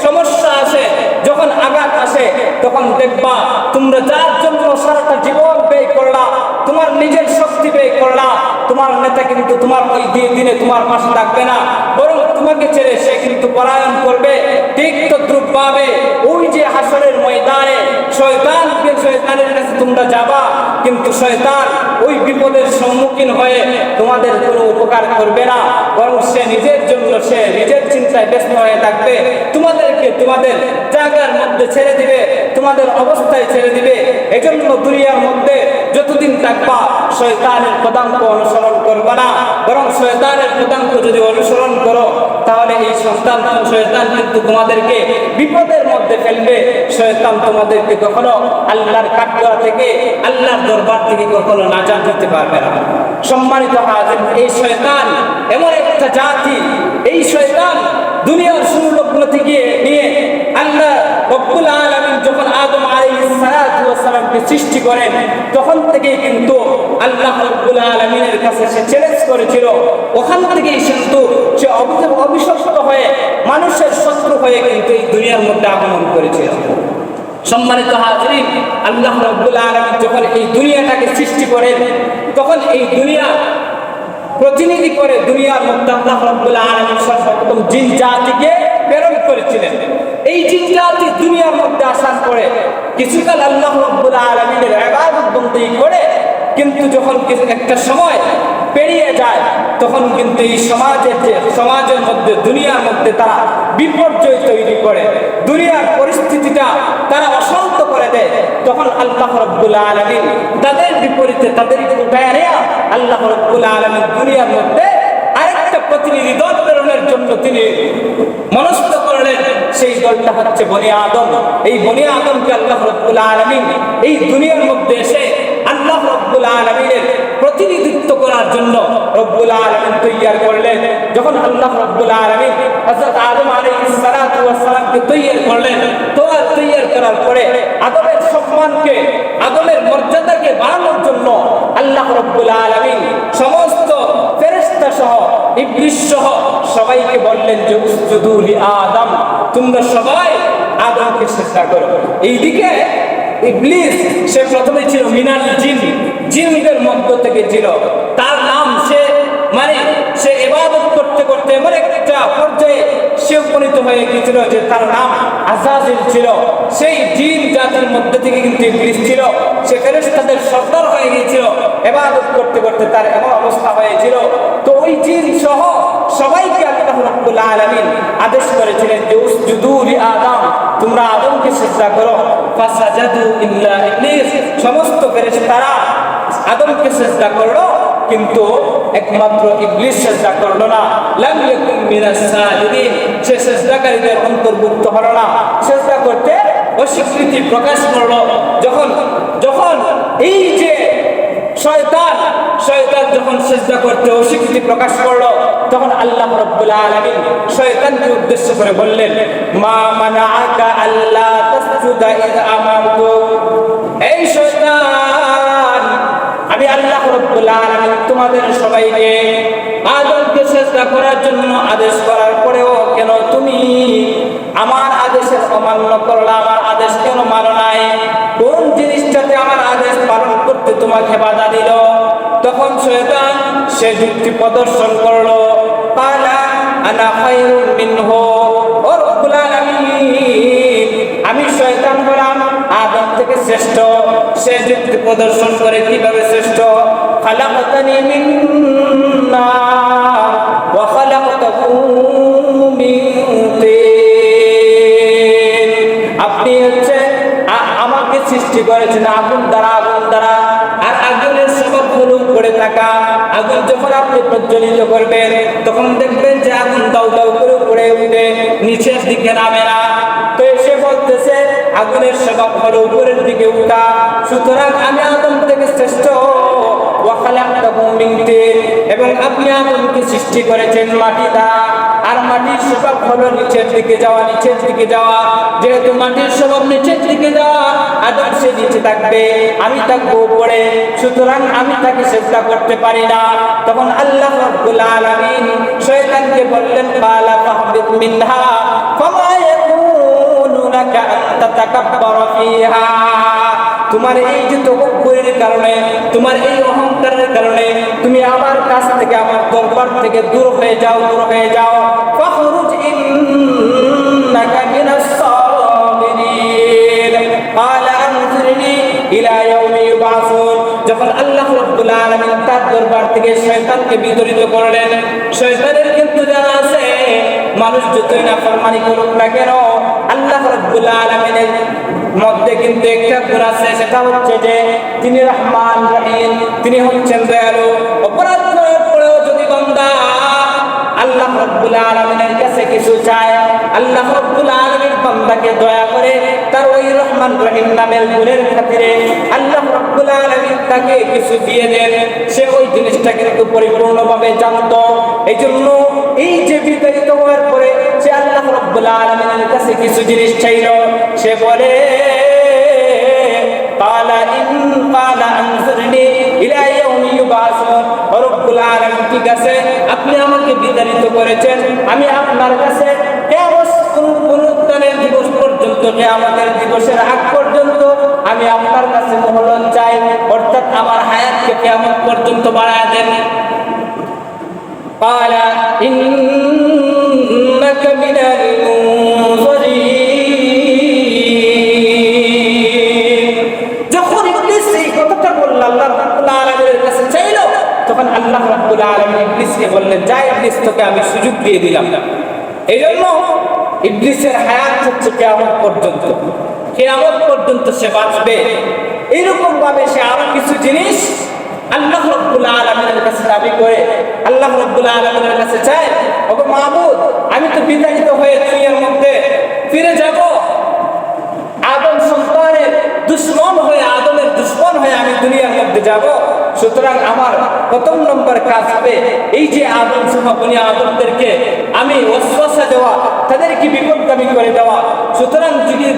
সমস্যা আসে, যখন আঘাত আসে, তখন দেখবা তোমরা যার জন্য সারাটা জীবন ব্যয় করলা, তোমার নিজের শক্তি ব্যয় করলা, তোমার নেতা কিন্তু তোমার ওই দিনে তোমার পাশে থাকবে না, বরং তোমাকে ছেড়ে সে কিন্তু পলায়ন করবে। ঠিক তদ্রূপভাবে ওই যে হাসরের ময়দানে শয়তানের কাছে তোমরা যাবা, কিন্তু শয়তান ওই বিপদের সম্মুখীন হয়ে তোমাদের কোনো উপকার করবে না, বরং সে নিজের জন্য সে নিজের চিন্তায় ব্যস্ত হয়ে থাকবে। তোমাদেরকে তোমাদের জায়গার মধ্যে ছেড়ে দিবে, তোমাদের অবস্থায় ছেড়ে দিবে। এজন্য দুনিয়ার মধ্যে যতদিন থাকবা শয়তানের পদাঙ্ক অনুসরণ করবে না, বরং শয়তানের পদাঙ্ক যদি অনুসরণ করো তাহলে এই শয়তান কিন্তু তোমাদেরকে বিপদের মধ্যে ফেলবে। শয়তান তোমাদেরকে কখনো আল্লাহর কাঠগড়া থেকে, আল্লাহর দরবার থেকে কখনো নাজাত দিতে পারবে না। সম্মানিত হাজির, এই শয়তান এমন একটা জাতি, এই শয়তান দুনিয়ার শুরু লগ্ন থেকে নিয়ে আল্লাহ রাব্বুল আলামিন যখন আদম আলাইহিস সালাতু ওয়াস সালামকে সৃষ্টি করেন, তখন থেকেই কিন্তু আল্লাহ রাব্বুল আলামিনের কাছে সে চ্যালেঞ্জ করেছিল। ওখান থেকেই কিন্তু সে অভিশপ্ত হয়ে মানুষের শত্রু হয়ে কিন্তু এই দুনিয়ার মধ্যে আগমন করেছিল। সম্মানিত হাজিরিন, আল্লাহ রাব্বুল আলামিন যখন এই দুনিয়াটাকে সৃষ্টি করেন, তখন এই দুনিয়া প্রতিনিধি করে দুনিয়ার মধ্যে আল্লাহ রাব্বুল আলামিন সর্বপ্রথম জিন জাতিকে প্রেরণ করেছিলেন। এই জিন জাতি দুনিয়ার মধ্যে আসার পরে কিছুকাল আল্লাহ রাব্বুল আলামিনের ইবাদত বন্দেগী করে, কিন্তু যখন একটা সময় পেরিয়ে যায়, তখন কিন্তু এই সমাজের মধ্যে দুনিয়ার মধ্যে তারা বিপর্যয় তৈরি করে, দুনিয়ার পরিস্থিতিটা তারা অশান্ত করে দেয়। তখন আল্লাহ রব্বুল আলামিন তাদের বিপরীতে তাদের উঠায় আল্লাহ রব্বুল আলামিন দুনিয়ার মধ্যে আরেকটা প্রতিনিধি দল প্রেরণের জন্য তিনি মনস্থ করলেন। সেই দলটা হচ্ছে বনি আদম। এই বনি আদমকে আল্লাহ রব্বুল আলামিন এই দুনিয়ার মধ্যে এসে আল্লাহ রব্বুল আলামিনের প্রতিনিধিত্ব করার জন্য রব্বুল আলামিন তৈয়ার করলেন। যখন আল্লাহ রব্বুল আলামিন হযরত আদম আলাইহিস সালাতু ওয়াস সালামকে তৈয়ার করলেন, তো তৈয়ার করার পরে আদমের সম্মানকে, আদমের মর্যাদাকে বাড়ানোর জন্য আল্লাহ রব্বুল আলামিন সমস্ত ফেরেশতা সহ ইবলিস সহ সবাইকে বললেন যে উসজুদু লি আদম, তোমরা সবাই আদমকে সিজদা করো। এইদিকে ইবলিস সে প্রথমে ছিল মিনাল জিন, জিনদের মধ্য থেকে ছিল। তার নাম সে ইবাদত করতে করতে এমন একটা পর্যায়ে সে উপনীত হয়ে গিয়েছিল যে তার নাম আযাজিল ছিল। সেই জিন জাতির মধ্যে থেকে কিন্তু ইবলিস ছিল। সে ফেরেশতাদের সর্দার হয়ে গিয়েছিল। ইবাদত করতে করতে তার এমন অবস্থা হয়েছিল, তো ওই জিন সহ সবাইকে আল্লাহ রাব্বুল আলামিন আদেশ করেছিলেন যে উসজুদু লি আদম, তোমরা আদমকে সিজদা করো। ফাসাজাদু ইল্লা ইবলিস, সমস্ত ফেরেশতারা আদমকে সিজদা করলো, কিন্তু একমাত্র ইবলিস সিজদা করলো না। লাম ইয়াকুম মিনাস সাজিদিন, সে সিজদাকারীদের অন্তর্ভুক্ত হলো না, সিজদা করতে অস্বীকৃতি প্রকাশ করলো। যখন এই যে শয়তান যখন সিজদা করতে অস্বীকৃতি প্রকাশ করলো, তখন আল্লাহ রাব্বুল আলামিন শয়তানকে উদ্দেশ্য করে বললেন, মা মানাআকা আল্লা তাসজুদা ইয আমারতু, এই শয়তান, আমি আল্লাহ রাব্বুল আলামিন তোমাদের সবাইকে আদমকে সিজদা করার জন্য আদেশ করার পরেও কেন তুমি আমার আদেশের অমান্য করলা? আমার আদেশ কেন মানো নাই? কোন জিনিসটাতে আমার আদেশ পালন করতে তোমাকে বাধা দিল? তখন শয়তান সে যুক্তি প্রদর্শন করলো, ক্বালা আনা খায়রুম মিনহু, ও রব্বুল আলামিন, আমি শয়তান হলাম আদম থেকে শ্রেষ্ঠ। সে যুক্তি প্রদর্শন করে কিভাবে শ্রেষ্ঠ? খালাকতানি মিন নার ওয়া খালাকতাহু মিন তিন, আপনি আমাকে সৃষ্টি করেছেন আগুন দ্বারা, আর আগুনের সবব হলো উপরে থাকা। আগুন যখন আপনি প্রজ্বলিত করবেন তখন দেখবেন যে আগুন দাউ দাউ করে উপরে উঠে, নিচের দিকে নামে না। তো এসে বলতেছে আগুনের সবব হলো উপরের দিকে উঠা, সুতরাং আমি আদম থেকে শ্রেষ্ঠ। ওয়া খালাকতাহু মিন তিন, এবং আপনি আদমকে সৃষ্টি করেছেন মাটি দ্বারা, আর মাটির স্বভাব হলো নিচের দিকে যাওয়া। যেহেতু মাটির স্বভাব নিচের দিকে যাওয়া, আদম সে নিচে থাকবে, আমি থাকবো উপরে, সুতরাং আমি তাকে সিজদা করতে পারি না। তখন আল্লাহ রাব্বুল আলামিন শয়তানকে বললেন, ক্বালা ফাহবিত মিনহা ফামা ইয়াকুনু লাকা আন তাতাকাব্বারা ফিহা, তোমার এই যে তকব্বুরের কারণে, তোমার এই অহংকারের কারণে তুমি আমার কাছ থেকে, আমার দরবার থেকে দূর হয়ে যাও। ফাখরুজ ইন্নাকা মিনাস সাগিরিন, ক্বালা আনজিরনি ইলা ইয়াউমি ইউবআসুন। যখন আল্লাহ রাব্বুল আলামিন তার দরবার থেকে শয়তানকে বিতাড়িত করলেন, শয়তানের কিন্তু জানা আছে মানুষ যতই নাফরমানি করুক না কেন, আল্লাহ রাব্বুল আলামিনের মধ্যে কিন্তু একটা গুণ আছে, সেটা হচ্ছে যে তিনি রহমান রহিম, তিনি হচ্ছেন দয়ালু। অপরাধ করার পরেও যদি বান্দা আল্লাহ রাব্বুল আলামিনের কাছে কিছু চায়, আল্লাহ রাব্বুল আলামিন বান্দাকে দয়া করে তার ওই রহমান রহিম নামের গুণের খাতিরে আল্লাহ রাব্বুল আলামিন তাকে কিছু দিয়ে দেন, সে ওই জিনিসটা কিন্তু পরিপূর্ণভাবে জানত। এই জন্য এই যে বিতাড়িত হওয়ার পরে সে আল্লাহ রাব্বুল আলামিনের কাছে কিছু জিনিস চাইল, সে বলে, ক্বালা আনজিরনি ইলা ইয়াউমি ইউবআসুন, রব্বুল আলামিন ঠিক আছে, আপনি আমাকে বিতাড়িত করেছেন, আমি আপনার কাছে পুনরুত্থানের দিবস পর্যন্ত, কিয়ামতের দিবসের আগ পর্যন্ত আমি আপনার কাছে মোহলত চাই, অর্থাৎ আমার হায়াতকে কিয়ামত পর্যন্ত বাড়ায় দেন। ক্বালা ইন্নাকা মিনাল মুনযিরিন, যখন ইবলিস এই কথাটা বলল, আল্লাহ রাব্বুল আলামিনের কাছে চাইল, তখন আল্লাহ রাব্বুল আলামিন ইবলিসকে বললেন, যা ইবলিস, তোকে আমি সুযোগ দিয়ে দিলাম। এই জন্য ইবলিসের হায়াত হচ্ছে কিয়ামত পর্যন্ত সে বাঁচবে। এইরকম ভাবে সে আরো কিছু জিনিস আল্লাহ রাব্বুল আলামিনের কাছে দাবি করে, আল্লাহ রাব্বুল আলামিনের কাছে চায়, ওগো মাবুদ, আমি তো বিতাড়িত হয়ে দুনিয়ার মধ্যে ফিরে যাব, আদম সন্তানের দুশ্মন হয়ে, আদমের দুশ্মন হয়ে আমি দুনিয়ার মধ্যে যাব। সুতরাং আমার প্রথম নম্বর কাজ হবে এই যে আদম সহ বনি আদমদেরকে আমি ওয়াসওয়াসা দেওয়া, তাদেরকে বিপদগামী করে দেওয়া। সুতরাং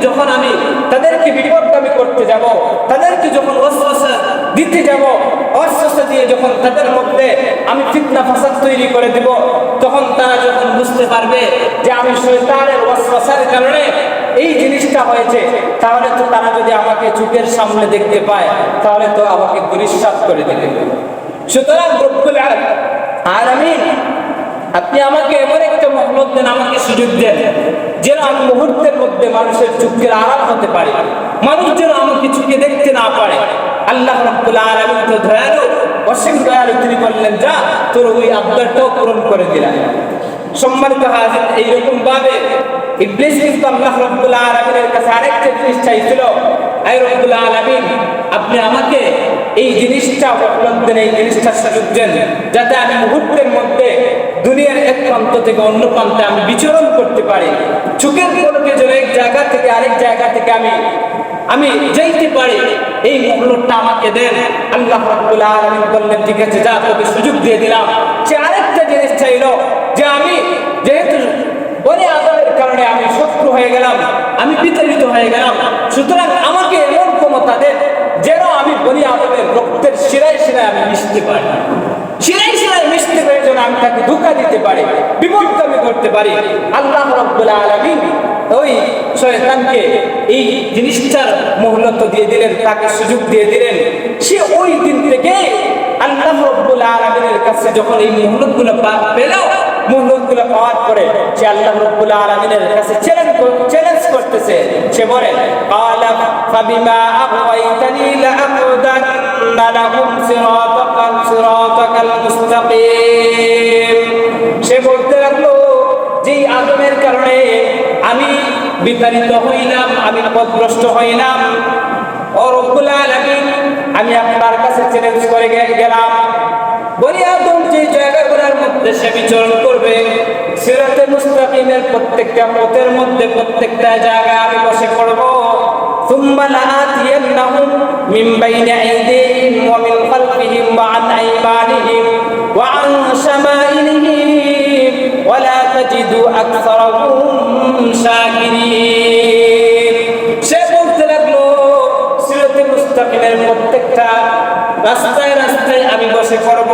যখন আমি তাদেরকে বিপদগামী করতে যাব, তাদেরকে যখন ওয়াসওয়াসা দিতে যাব, ওয়াসওয়াসা দিয়ে যখন তাদের মধ্যে আমি ফিতনা ফাসাদ তৈরি করে দেব, তখন তারা যখন বুঝতে পারবে যে আমি শয়তানের ওয়াসওয়াসার কারণে এই জিনিসটা হয়েছে, তাহলে তো তারা যদি আমাকে চোখের সামনে দেখতে পায় তাহলে তো আমাকে দুরিশ্বাস করে দেবে। সুতরাং রব্বুল আলামিন, আপনি আমাকে এমন একটা মহলত দেন, আমাকে সুযোগ দেন যেন আমি মুহূর্তের মধ্যে মানুষের চোখের আড়াল হতে পারি, মানুষ যেন আমাকে চোখে দেখতে না পারে। আল্লাহ রাব্বুল আলামিন তো দয়ালু, অসীম দয়ালু, তিনি বললেন যা, তোর ওই আবদারটাও পূরণ করে দিলাম। সম্মানিত হাজির, এইরকম ভাবে ইবলিস কিন্তু আল্লাহ রাব্বুল আলামিনের কাছে আরেকটা জিনিস চাইছিল, আয় রাব্বুল আলামিন, আপনি আমাকে এই জিনিসটা বললেন দেন, এই জিনিসটা সুযোগ দেন যাতে আমি মুহূর্তের মধ্যে দুনিয়ার এক প্রান্ত থেকে অন্য প্রান্তে আমি বিচরণ করতে পারি, চোখের পলকে যেন এক জায়গা থেকে আরেক জায়গা থেকে আমি যাইতে পারি, এই মহলতটা আমাকে দেন। আল্লাহ রাব্বুল আলামিন বললেন ঠিক আছে, যা, তোকে সুযোগ দিয়ে দিলাম। সে আরেকটা জিনিস চাইলো যে আমি যেহেতু বনি আদমের কারণে আমি শত্রু হয়ে গেলাম, আমি বিতাড়িত হয়ে গেলাম, সুতরাং আমাকে এমন ক্ষমতা দেন যেন আমি বনি আদমের রক্তের শিরায় শিরায় আমি মিশতে পারি, শিরায় শিরায় মিশতে পারি, যেন আমি তাকে ধোঁকা দিতে পারি, বিপদগামী করতে পারি। আল্লাহ রাব্বুল আলামিন ওই শয়তানকে এই জিনিসটার মহলত দিয়ে দিলেন, তাকে সুযোগ দিয়ে দিলেন। সে ওই দিন থেকে আল্লাহ রাব্বুল আলামিনের কাছে যখন এই মহলতগুলো পেল, মহলতগুলো পাওয়ার পরে সে আল্লাহ রাব্বুল আলামিনের কাছে চ্যালেঞ্জ করতেছে। সে বলে, ক্বালা ফাবিমা আগওয়াইতানি লাআকুদান্না লাহুম সিরাতাকাল মুস্তাকিম। সে বলতে লাগলো, যে আদমের কারণে আমি বিতাড়িত হইলাম, আমি পথভ্রষ্ট হইলাম, ও রব্বুল আলামিন, আমি আপনার কাছে চ্যালেঞ্জ করে গেলাম, বনি আদম যে জায়গাগুলোর মধ্যে সে বিচরণ করবে, সিরাতে মুস্তাকিমের প্রত্যেকটা পথের মধ্যে প্রত্যেকটা জায়গায় আমি বসে পড়ব। সুম্মা লাআতিয়ান্নাহুম মিন বাইনি আইদিহিম ওয়া মিন খালফিহিম ওয়া আন আইমানিহিম ওয়া আন শামাইলিহিম ওয়া লা তাজিদু আকসারাহুম শাকিরিন। সে বলতে লাগলো, সিরাতে মুস্তাকিমের প্রত্যেকটা রাস্তায় রাস্তায় আমি বসে পড়ব।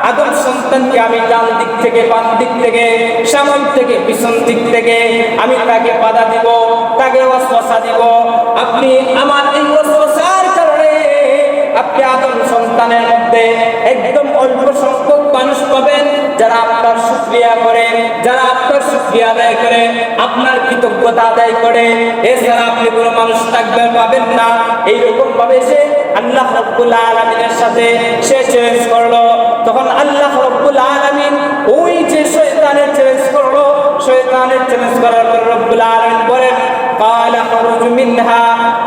আদম সন্তানকে আমি ডান দিক থেকে, বাম দিক থেকে, সামনে থেকে, পিছন দিক থেকে আমি তাকে বাধা দিব, তাকে ওয়াসওয়াসা দিব। আপনি আমার এই ওয়াসওয়াসার কারণে আপনি আদম সন্তানের মধ্যে একদম অল্প সংখ্যক মানুষ পাবেন যারা আপনার শুকরিয়া করে, যারা আপনার শুকরিয়া আদায় করে, আপনার কৃতজ্ঞতা আদায় করে। এছাড়া আপনি কোনো মানুষ পাবেন না। এইরকম ভাবে সে আল্লাহ রাব্বুল আলামিনের সাথে সে চ্যালেঞ্জ করলো। তখন আল্লাহ রাব্বুল আলামিন ওই যে শয়তানের চ্যালেঞ্জ করলো, শয়তানের চ্যালেঞ্জ করার পর রাব্বুল আলামিন বলেন, ক্বালা খরুজ মিনহা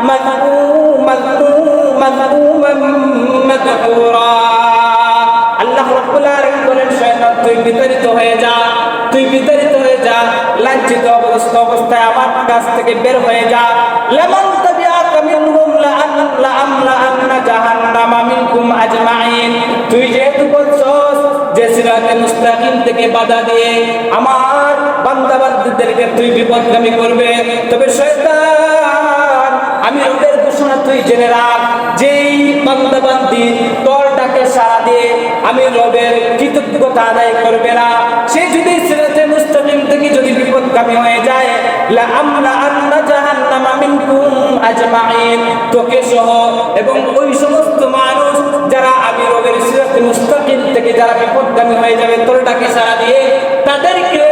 মাযমুমান মাদহুরা। আল্লাহ রাব্বুল আলামিন বলেন, শয়তান তুই বিতাড়িত হয়ে যা, তুই বিতাড়িত হয়ে যা, লাঞ্ছিত অবস্থায় আমার কাছ থেকে বের হয়ে যা। লামান তাবিআকা মিনহুম লাআমলাআন্না জাহান্নামা মিনকুম আজমাইন। তুই যেহেতু বলছস যে সিরাতে মুস্তাকিম থেকে বাধা দিয়ে আমার বান্দাবান্দীদেরকে তুই বিপদগামী করবে, তবে শয়তান, আমি রবের ঘোষণা তুই জেনে রাখ, যেই বান্দাবান্দী তোর ডাকে সাড়া দিয়ে আমি রবের কৃতজ্ঞতা আদায় করবে না, সে যদি সিরাতে মুস্তাকিম থেকে যদি বিপদগামী হয়ে যায়, লাআমলাআন্না জাহান্নামা মিনকুম আজমাইন, তোকে সহ এবং ওই সমস্ত মানুষ যারা আমি রবের সিরাতে মুস্তাকিম থেকে যারা বিপদগামী হয়ে যাবে তোর ডাকে সাড়া দিয়ে, তাদেরকে,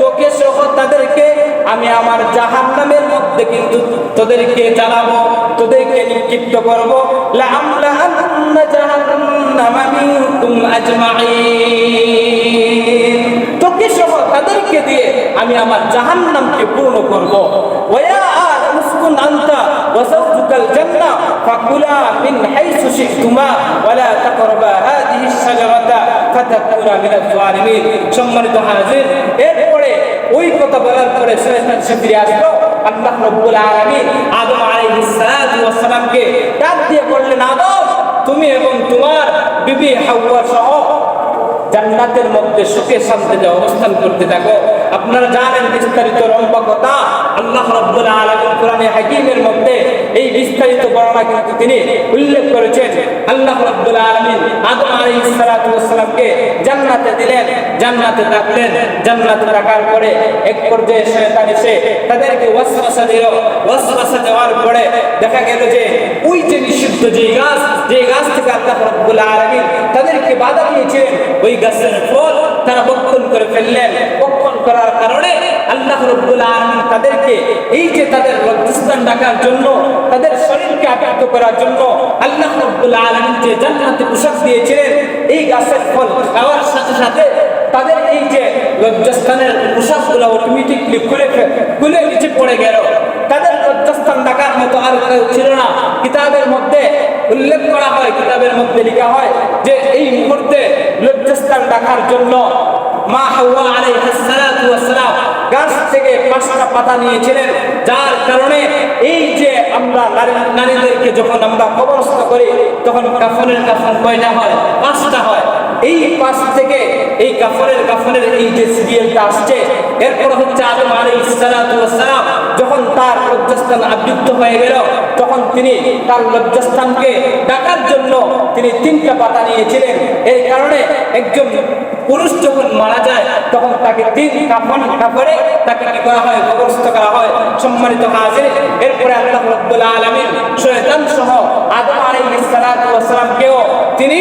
তোকে সহ তাদেরকে আমি আমার জাহান্নামের মধ্যে কিন্তু তোদেরকে জ্বালাবো, তোদেরকে নিক্ষিপ্ত করবো। লাআমলাআন্না জাহান্নামা মিনকুম আজমাইন, তোকে সহ তাদেরকে দিয়ে আমি আমার জাহান্নামকে পূর্ণ করবো। ওয়া ইয়া আদম উসকুন আনতা ওয়া ফাকুলা মিন হাইসু শি'তুমা ওয়া লা তাকরাবা হাযিহি আশ-শাজারাতা ফাতাকুনা মিনাজ জালিমিন। সম্মানিত হাজির, এরপরে ওই কথা বলার পরে শয়তান সে ফিরে আসলো। আল্লাহ রাব্বুল আলামিন আদম আলাইহিস সালাতু ওয়াস সালামকে ডাক দিয়ে বললেন, আদম, তুমি এবং তোমার বিবি হাওয়া সহ জান্নাতের মধ্যে সুখে শান্তিতে অবস্থান করতে থাকো। আপনারা জানেন বিস্তারিত লম্বা কথা আল্লাহ রাব্বুল আলামিন কোরআনে হাকীমের মধ্যে এই বিস্তারিত বর্ণনা কিন্তু তিনি উল্লেখ করেছেন। আল্লাহ রাব্বুল আলামিন আদম আলাইহিস সালাতু ওয়াস সালামকে জান্নাতে দিলেন, জান্নাতে রাখলেন। জান্নাতে রাখার পরে এক পর্যায়ে শয়তান এসে তাদেরকে ওয়াসওয়াসা দিল। ওয়াসওয়াসা দেওয়ার পরে দেখা গেল যে ওই যে নিষিদ্ধ যে গাছ থেকে আল্লাহ রাব্বুল আলামিন তাদেরকে বাধা দিয়েছিলেন, ওই গাছের ফল তারা ভক্ষণ করে ফেললেন। ভক্ষণ করার কারণে আল্লাহ রাব্বুল আলামিন তাদেরকে এই যে তাদের লজ্জাস্থান ঢাকার জন্য, তাদের শরীরকে আবৃত করার জন্য আল্লাহ রাব্বুল আলামিন যে জান্নাতে পোশাক দিয়েছিলেন, এই গাছের ফল খাওয়ার সাথে সাথে তাদের এই যে লজ্জাস্থানের পোশাকগুলো অটোমেটিকলি খুলে নিচে পড়ে গেল। তাদের লজ্জাস্থান ঢাকার মতো আর কেউ ছিল না। কিতাবের মধ্যে উল্লেখ করা হয়, কিতাবের মধ্যে লেখা হয় যে এই মুহূর্তে লজ্জাস্থান ঢাকার জন্য মা হাওয়া আলাইহিস সালাতু ওয়াস সালাম গাছ থেকে 5টা পাতা নিয়েছিলেন, যার কারণে এই যে আমরা নারীদেরকে যখন আমরা কবরস্থ করি তখন কাফনের কয়টা হয়? 5টা হয়। এই 5 থেকে এই কাফনের এই যে সিরিয়ালটা আসছে, এরপর হচ্ছে আদম আলাইহিস সালাতু ওয়াস সালাম যখন তার লজ্জাস্থান আবৃত হয়ে গেল, তখন তিনি তার লজ্জাস্থানকে ঢাকার জন্য তিনি 3টা পাতা নিয়েছিলেন। এই কারণে একজন পুরুষ যখন মারা যায় তখন তাকে 3 কাফনে তাকে কি করা হয়? কবরস্থ করা হয়। সম্মানিত হাজির, এরপরে আল্লাহ রাব্বুল আলামিন শয়তান সহ আদম আলাইহিস সালাতু ওয়াস সালামকেও তিনি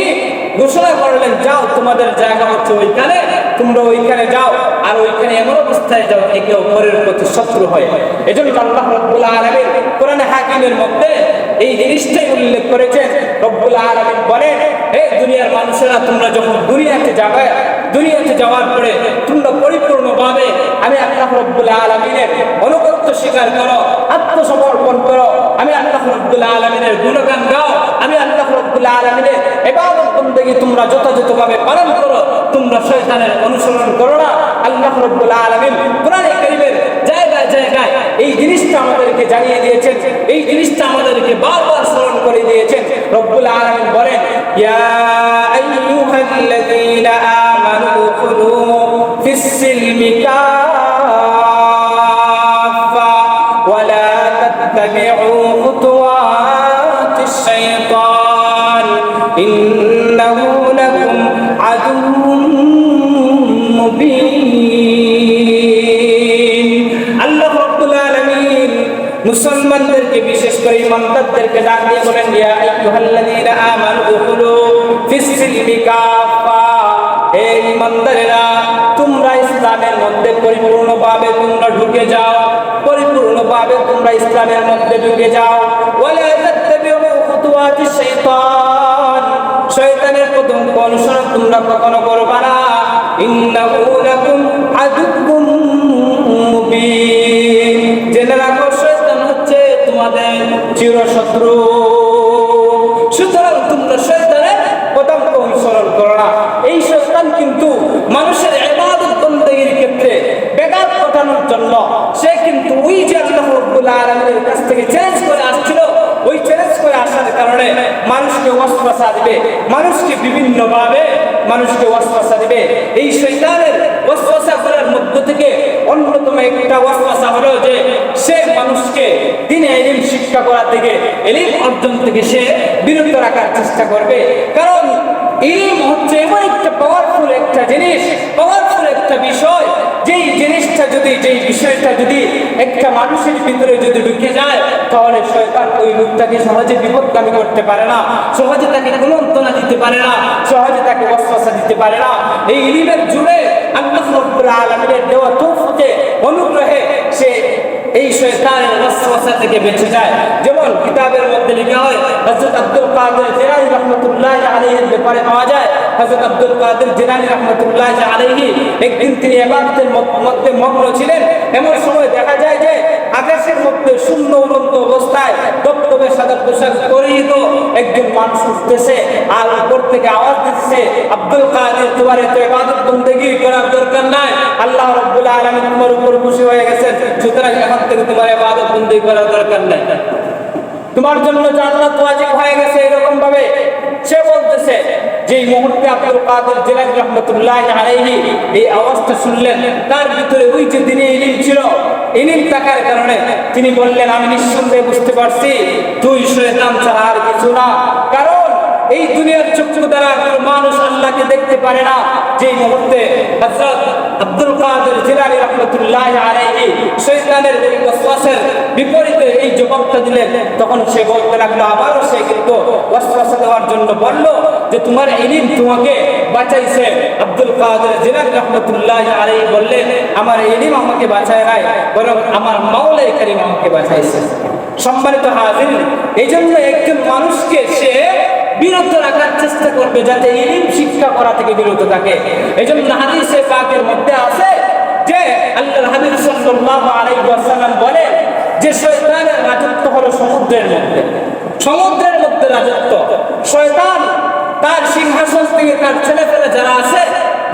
ঘোষণা করলেন, যাও তোমাদের জায়গা হচ্ছে ওইখানে, তোমরা ওইখানে যাও, আর ওইখানে এমন অবস্থায় যাও একে অপরের প্রতি শত্রু হয়। এজন্য আল্লাহ রাব্বুল আলামিন কোরআনে হাকিমের মধ্যে এই জিনিসটাই উল্লেখ করেছেন। রব্বুল আলামিন বলেন, হে দুনিয়ার মানুষেরা, তোমরা যখন দুনিয়াতে যাবে, দুনিয়াতে যাওয়ার পরে তোমরা পরিপূর্ণভাবে আমি আল্লাহ রাব্বুল আলামিনের অনুগত্য স্বীকার করো, আত্মসমর্পণ করো, আমি আল্লাহ রাব্বুল আলামিনের গুণগান গাও, আমি আল্লাহ রাব্বুল আলামিনের ইবাদত বন্দেগী তোমরা যথাযথভাবে পালন করো, তোমরা শয়তানের অনুসরণ করো না। আল্লাহ রাব্বুল আলামিন কোরআনে কারীমের জায়গায় জায়গায় এই জিনিসটা আমাদেরকে জানিয়ে দিয়েছেন, এই জিনিসটা আমাদেরকে বারবার স্মরণ করে দিয়েছেন। রব্বুল আলামিন বলেন, ইয়া আইয়ুহাল্লাযীনা আমানু দুখুলু ফিস-সিলমি কাফা ওয়া লা তাত্তাবিউ খুতুওয়াতিশ শাইতান ইন্নাহু লাকুম আদুউম মুবিন। আল্লাহ রাব্বুল আলামিন মুসলমানদেরকে, বিশেষ করে ইমানদারদেরকে ডাক দিয়ে বলেন, ইয়া আইয়ুহাল্লাযীনা আমানু দুখুলু ফিস-সিলমি কাফা, হে ইমানদারেরা, তোমরা ইসলামের মধ্যে পরিপূর্ণভাবে তোমরা ঢুকে যাও, পরিপূর্ণভাবে তোমরা ইসলামের মধ্যে ঢুকে যাও। ওয়ালা তাত্তাবিউ খুতুওয়াতিশ শাইতান, শয়তানের কদম অনুসরণ তোমরা কখনো করবে না। ইন্নাহু লাকুম আদুউম মুবিন, জেনে রাখো শয়তান হচ্ছে তোমাদের চিরশত্রু। সুতরাং তোমরা শয়তানের কদম অনুসরণ করো না। এই শয়তান কিন্তু মানুষের ইবাদত বন্দেগীর ক্ষেত্রে ব্যাঘাত ঘটানোর জন্য সে কিন্তু ওই যে আল্লাহ রাব্বুল আলামিনের কাছ থেকে চ্যালেঞ্জ করে আসছিল, ওই চ্যালেঞ্জ করে আসার কারণে মানুষকে ওয়াসওয়াসা দিবে, মানুষকে বিভিন্নভাবে মানুষকে ওয়াসওয়াসা দিবে। এই শয়তানের ওয়াসওয়াসা করার মধ্য থেকে অন্যতম একটা ওয়াসওয়াসা হলো যে সে মানুষকে দ্বীনে ইলম শিক্ষা করা থেকে, ইলম অর্জন থেকে সে বিরত রাখার চেষ্টা করবে। কারণ ইলম হচ্ছে এমন একটা পাওয়ারফুল একটা জিনিস, পাওয়ারফুল একটা বিষয়, যেই জিনিসটা যদি, যেই বিষয়টা যদি একটা মানুষের ভিতরে যদি ঢুকে যায়, তাহলে শয়তান ওই লোকটাকে সহজে বিপদগামী করতে পারে না, সহজে তাকে কুমন্ত্রণা দিতে পারে না, সহজে তাকে ওয়াসওয়াসা দিতে পারে না। এই ইলমের জুড়ে আল্লাহ রাব্বুল আলামিনের দেওয়া তৌফিকে, অনুগ্রহে সে এই শয়তানের ওয়াসওয়াসা থেকে বেঁচে যায়। যেমন কিতাবের মধ্যে লেখা হয়, হযরত আব্দুল কাদের জিলানী রাহমাতুল্লাহি আলাইহির ব্যাপারে পাওয়া যায়। হযরত আব্দুল কাদের জিলানী রাহমাতুল্লাহি আলাইহি একদিন তিনি ইবাদতের মধ্যে মগ্ন ছিলেন। এমন সময় দেখা যায় যে আকাশের মধ্যে শূন্য উড়ন্ত অবস্থায় দবদবে সাদা পোশাক পরিহিত থেকে আওয়াজ দিচ্ছে, আব্দুল কাদের তোমার এত ইবাদত বন্দেগী করার দরকার নাই, আল্লাহ রাব্বুল আলামিন তোমার উপর খুশি হয়ে গেছেন, সুতরাং এখন থেকে তোমার ইবাদত বন্দেগী করার দরকার নাই, তোমার জন্য জান্নাত ওয়াজিব হয়ে গেছে। এরকম ভাবে সে বলতেছে। যেই মুহূর্তে আব্দুল কাদের জিলানী রাহমাতুল্লাহি আলাইহি এই আওয়াজটা শুনলেন, তার ভিতরে ওই যে দিনে ইলম ছিল, ইলম থাকার কারণে তিনি বললেন, আমি নিঃসন্দেহে বুঝতে পারছি তুই শয়তান ছাড়া আর কিছু না। কারণ এই দুনিয়ার চক্ষু দ্বারা কোনো মানুষ আল্লাহকে দেখতে পারে না। যেই মুহূর্তে হযরত আব্দুল কাদের জিলানী রাহমাতুল্লাহি আলাইহি শয়তানের ওয়াসওয়াসার বিপরীতে এই জবাবটা দিলেন, তখন সে বলতে লাগলো, আবারও সে কিন্তু ওয়াসওয়াসা দেওয়ার জন্য বলল যে তোমার ইলম তোমাকে বাঁচাইছে। আব্দুল কাদের জিলানী রাহমাতুল্লাহি আলাইহি বললেন, আমার ইলম আমাকে বাঁচায় নাই, বরং আমার মাওলাই কারীম আমাকে বাঁচাইছে। সম্মানিত হাজিরিন, এইজন্য একজন মানুষকে সে বিরত রাখার চেষ্টা করবে যাতে ইলম শিক্ষা করা থেকে বিরত থাকে। এইজন্য হাদিসে পাকের মধ্যে আছে যে আল্লাহর হাবিব সাল্লাল্লাহু আলাইহি ওয়াসাল্লাম বলেন যে শয়তানের রাজত্ব হলো সমুদ্রের মধ্যে, সমুদ্রের মধ্যে রাজত্ব। শয়তান তার সিংহাসন থেকে তার ছেলেপেলে যারা আছে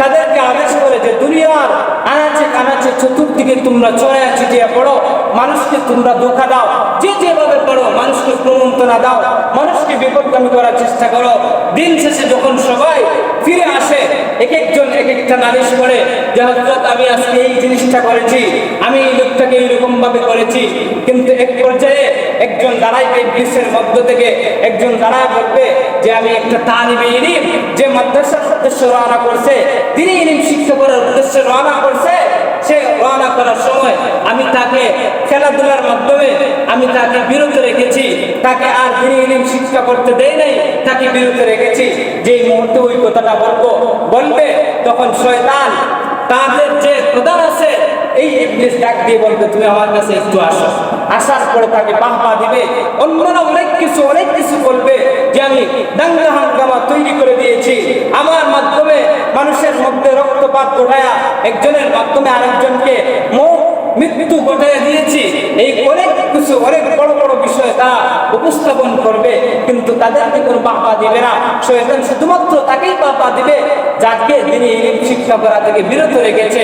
তাদেরকে আদেশ করে যে দুনিয়ার আনাচে কানাচে চতুর্দিকে তোমরা ছড়ায় ছিটিয়ে পড়ো, মানুষকে তোমরা ধোঁকা দাও, যে যেভাবে পারো মানুষকে প্রমন্ত্রণা দাও, মানুষকে বিপদগামী করার চেষ্টা করো। দিন শেষে যখন সবাই ফিরে আসে, এক একজন এক একটা নালিশ করে যে হযরত আমি আজকে এই জিনিসটা করেছি, আমি এই লোকটাকে এইরকম ভাবে করেছি। কিন্তু এক পর্যায়ে একজন দাঁড়াইবে, ইবলিসের মধ্য থেকে একজন দাঁড়ায় বলবে যে আমি একটা তালিবে ইলম যে মাদ্রাসার উদ্দেশ্যে রওনা করছে, তিনি ইলম শিক্ষা করার উদ্দেশ্যে রওনা করছে, সে রওনা করার সময় আমি তাকে খেলাধুলার মাধ্যমে আমি তাকে বিরত রেখেছি, তাকে আর তিনি ইলম শিক্ষা করতে দেয় নাই, তাকে বিরত রেখেছি। যেই মুহূর্তে ওই কথাটা বলবে তখন শয়তান তাদের যে প্রধান আছে এই ইবলিস ডাক দিয়ে বলবে, তুমি আমার কাছে একটু আসো। আসার পরে তাকে বাহবা দিবে, অন্যরা অনেক কিছু বলবে যে আমি দাঙ্গা হাঙ্গামা তৈরি করে দিয়েছি, আমার মাধ্যমে মানুষের মধ্যে রক্তপাত ঘটায়া একজনের মাধ্যমে আরেকজনকে মৃত্যু ঘটাইয়া দিয়েছি। এই অনেক কিছু অনেক বড় বড় বিষয় তারা উপস্থাপন করবে, কিন্তু তাদেরকে কোনো বাহবা দিবে না। শয়তান শুধুমাত্র তাকেই বাহবা দিবে যাকে তিনি ইলম শিক্ষা করা থেকে বিরত রেখেছে,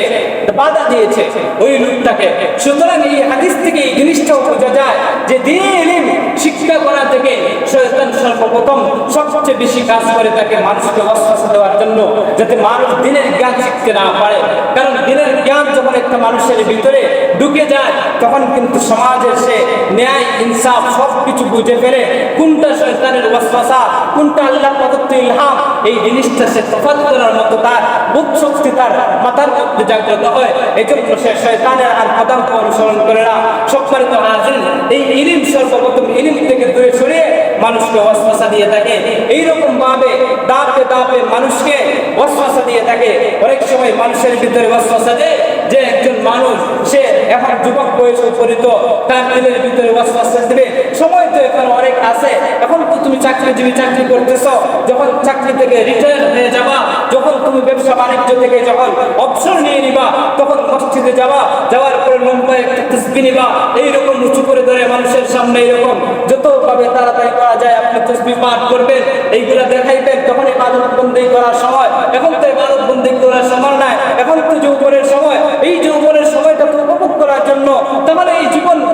বাধা দিয়েছে ওই লোকটাকে। সুতরাং এই হাদিস থেকে এই জিনিসটাও বোঝা যায় যে দ্বীনি ইলম শিক্ষা করা থেকে শয়তান সর্বপ্রথম সবচেয়ে বেশি কাজ করে তাকে মানুষকে ওয়াসওয়াসা দেওয়ার জন্য, যাতে মানুষ দ্বীনের জ্ঞান শিখতে না পারে। কারণ দ্বীনের জ্ঞান যখন একটা মানুষের ভিতরে ঢুকে যায় তখন কিন্তু সমাজের সে ন্যায় ইনসাফ সবকিছু বুঝে ফেলে, কোনটা শয়তানের ওয়াসওয়াসা, কোনটা আল্লাহর প্রদত্ত ইলহাম, এই জিনিসটা সে তফাৎ করার মতো তার বুক শক্তি তার মাথার মধ্যে জাগ্রত হয়। এই জন্য সে শয়তানের আর পদাঙ্ক অনুসরণ করে না। সম্মানিত হাজিরিন, এই ইলম সর্বপ্রথম ইলম থেকে দূরে সরিয়ে মানুষকে ওয়াসওয়াসা দিয়ে থাকে। এইরকম ভাবে দাপে দাপে মানুষকে ওয়াসওয়াসা দিয়ে থাকে। অনেক সময় মানুষের ভিতরে ওয়াসওয়াসা দেয় যে একজন মানুষ সে এখন যুবক বয়সে উপনীত, তার দিলের ভিতরে ওয়াসওয়াসা দেবে, সময় তো এখন অনেক আছে, এখন তো তুমি চাকরিজীবী চাকরি করতেছ, যখন চাকরি থেকে রিটায়ার হয়ে যাবা, যখন তুমি ব্যবসা বাণিজ্য থেকে যখন অবসর নিয়ে নিবা, তখন মসজিদে যাওয়ার পরে লম্বা একটা তাসবিহ নিবা, এইরকম উঁচু করে ধরে মানুষের সামনে এইরকম যতভাবে তাড়াতাড়ি করা যায় আপনি তাসবিহ পাঠ করবেন, এইগুলা দেখাইবেন। তখন ইবাদত বন্দেগী করার সময়, এখন তো ইবাদত বন্দেগী করার সময় নাই, এখন তো যৌবনের সময়। এই যৌবনের সময়টা তো উপভোগ করার জন্য, তাহলে এই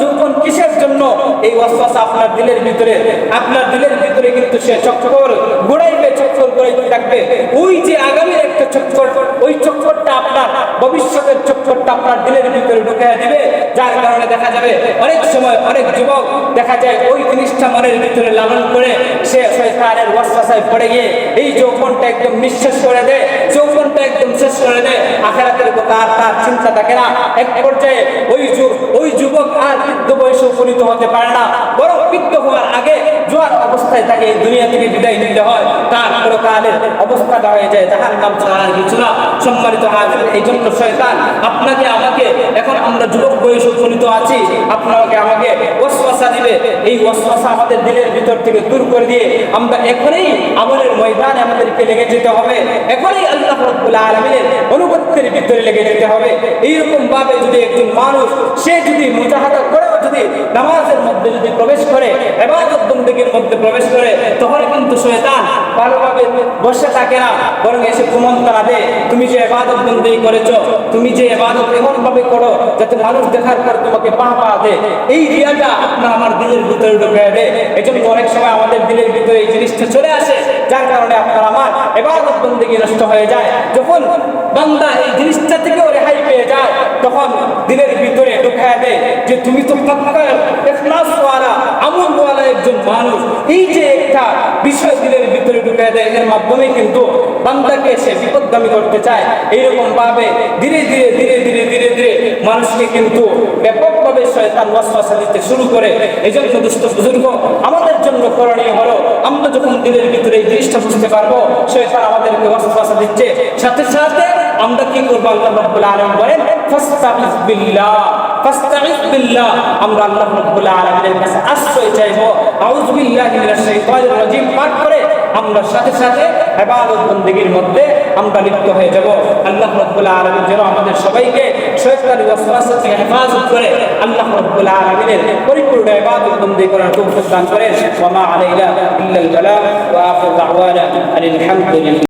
যৌবন কিসের জন্য? এই ওয়াসওয়াসা আপনার দিলের ভিতরে কিন্তু সে চক্কর ঘোরাইবে, চক্কর ঘোরাইতে থাকবে। ওই যে আগামীর একটা চক্কর, ওই চক্করটা আপনার ভবিষ্যতের চক্করটা আপনার দিলের ভিতরে ঢুকিয়ে দিবে, যার কারণে দেখা যাবে অনেক সময় অনেক যুবক দেখা যায় ওই জিনিসটা মনের ভিতরে লালন করে সে শয়তানের ওয়াসওয়াসায় পড়ে গিয়ে এই যৌবনটা একদম নিঃশেষ করে দেয়, যৌবনটা একদম শেষ করে দেয়, আখিরাতের কথা আর তার চিন্তা থাকে না। এক পর্যায়ে ওই যুবক আর বৃদ্ধ বয়সে উপনীত হতে পারে না, বরং বৃদ্ধ হওয়ার আগে জোয়ার অবস্থায় তাকে এই দুনিয়া থেকে বিদায় নিতে হয়, তার পরকালের অবস্থাটা হয়ে যায় জাহান্নাম ছাড়া আর কিছু না। সম্মানিত হাজির, এই জন্য শয়তান আপনাকে আমাকে, এখন আমরা যুবক বয়সে উপনীত আছি, আপনাকে আমাকে ওয়াসওয়াসা দিবে। এই ওয়াসওয়াসা আমাদের দিলের ভিতর থেকে দূর করে দিয়ে আমরা এখনই আমলের ময়দানে আমাদেরকে লেগে যেতে হবে, এখনই আল্লাহ রাব্বুল আলামিনের অনুগত্যের ভিতরে লেগে যেতে হবে। এইরকম ভাবে যদি একজন মানুষ সে যদি মুজাহাদা করেও যদি নামাজের মধ্যে যদি প্রবেশ করে, ইবাদত বন্দেগীর মধ্যে প্রবেশ করে, তখন কিন্তু শয়তান ভালোভাবে বসে থাকে না, বরং এসে কুমন্ত্রণা দেয়, তুমি যে ইবাদত বন্দেগী করেছো, তুমি যে ইবাদত এমন ভাবে করো যাতে মানুষ দেখার পর তোমাকে পা দেয়, এই রিয়াটা আপনার আমার দিলের ভিতরে ঢুকে দেয়। এজন্য অনেক সময় আমাদের দিলের ভিতরে এই জিনিসটা চলে আসে, যার কারণে আপনার আমার ইবাদত বন্দেগী নষ্ট হয়ে যায়। যখন বান্দা এই জিনিসটা থেকেও রেহাই পেয়ে যায়, তখন দিলের ভিতরে ঢুকে দেয় যে তুমি তো পাক্কা ইখলাসওয়ালা আমলওয়ালা একজন মানুষ। এই যে একটা বিষয় দিলের ভিতরে ঢুকে দেয়, এর মাধ্যমে কিন্তু বান্দাকে সে বিপদগামী করতে চায়। এইরকম ভাবে ধীরে ধীরে ধীরে ধীরে ধীরে ধীরে মানুষকে কিন্তু ব্যাপকভাবে শয়তান ওয়াসওয়াসা দিতে শুরু করে। এই জন্য দুস্থ বুজুর্গ, আমাদের জন্য করণীয় হলো, আমরা যখন দিলের ভিতরে এই জিনিসটা বুঝতে পারবো শয়তান আমাদেরকে ওয়াসওয়াসা দিচ্ছে, সাথে সাথে আমরা কি করবো? আল্লাহ রাব্বুল আলামিন বলেন ফাস্তাইজ বিল্লাহ, ফাস্তাইজ বিল্লাহ, আমরা আল্লাহ রাব্বুল আলামিনের কাছে আশ্রয় চাইবো। আউযু বিল্লাহি মিনাশ শাইতানির রাজিম পাঠ করে আমরা সাথে সাথে ইবাদত বন্দেগীর মধ্যে আমরা লিপ্ত হয়ে যাব। আল্লাহ রাব্বুল আলামিন যেন আমাদের সবাইকে শয়তানের ওয়াসওয়াসা থেকে হেফাজত করে আল্লাহ রাব্বুল আলামিনের পরিপূর্ণ ইবাদত বন্দেগী করার তৌফিক দান করেন। ওয়া মা আলাইনা ইল্লাল বালাগ ওয়া আখিরু দাওয়ানা আনিল হামদুলিল্লাহ।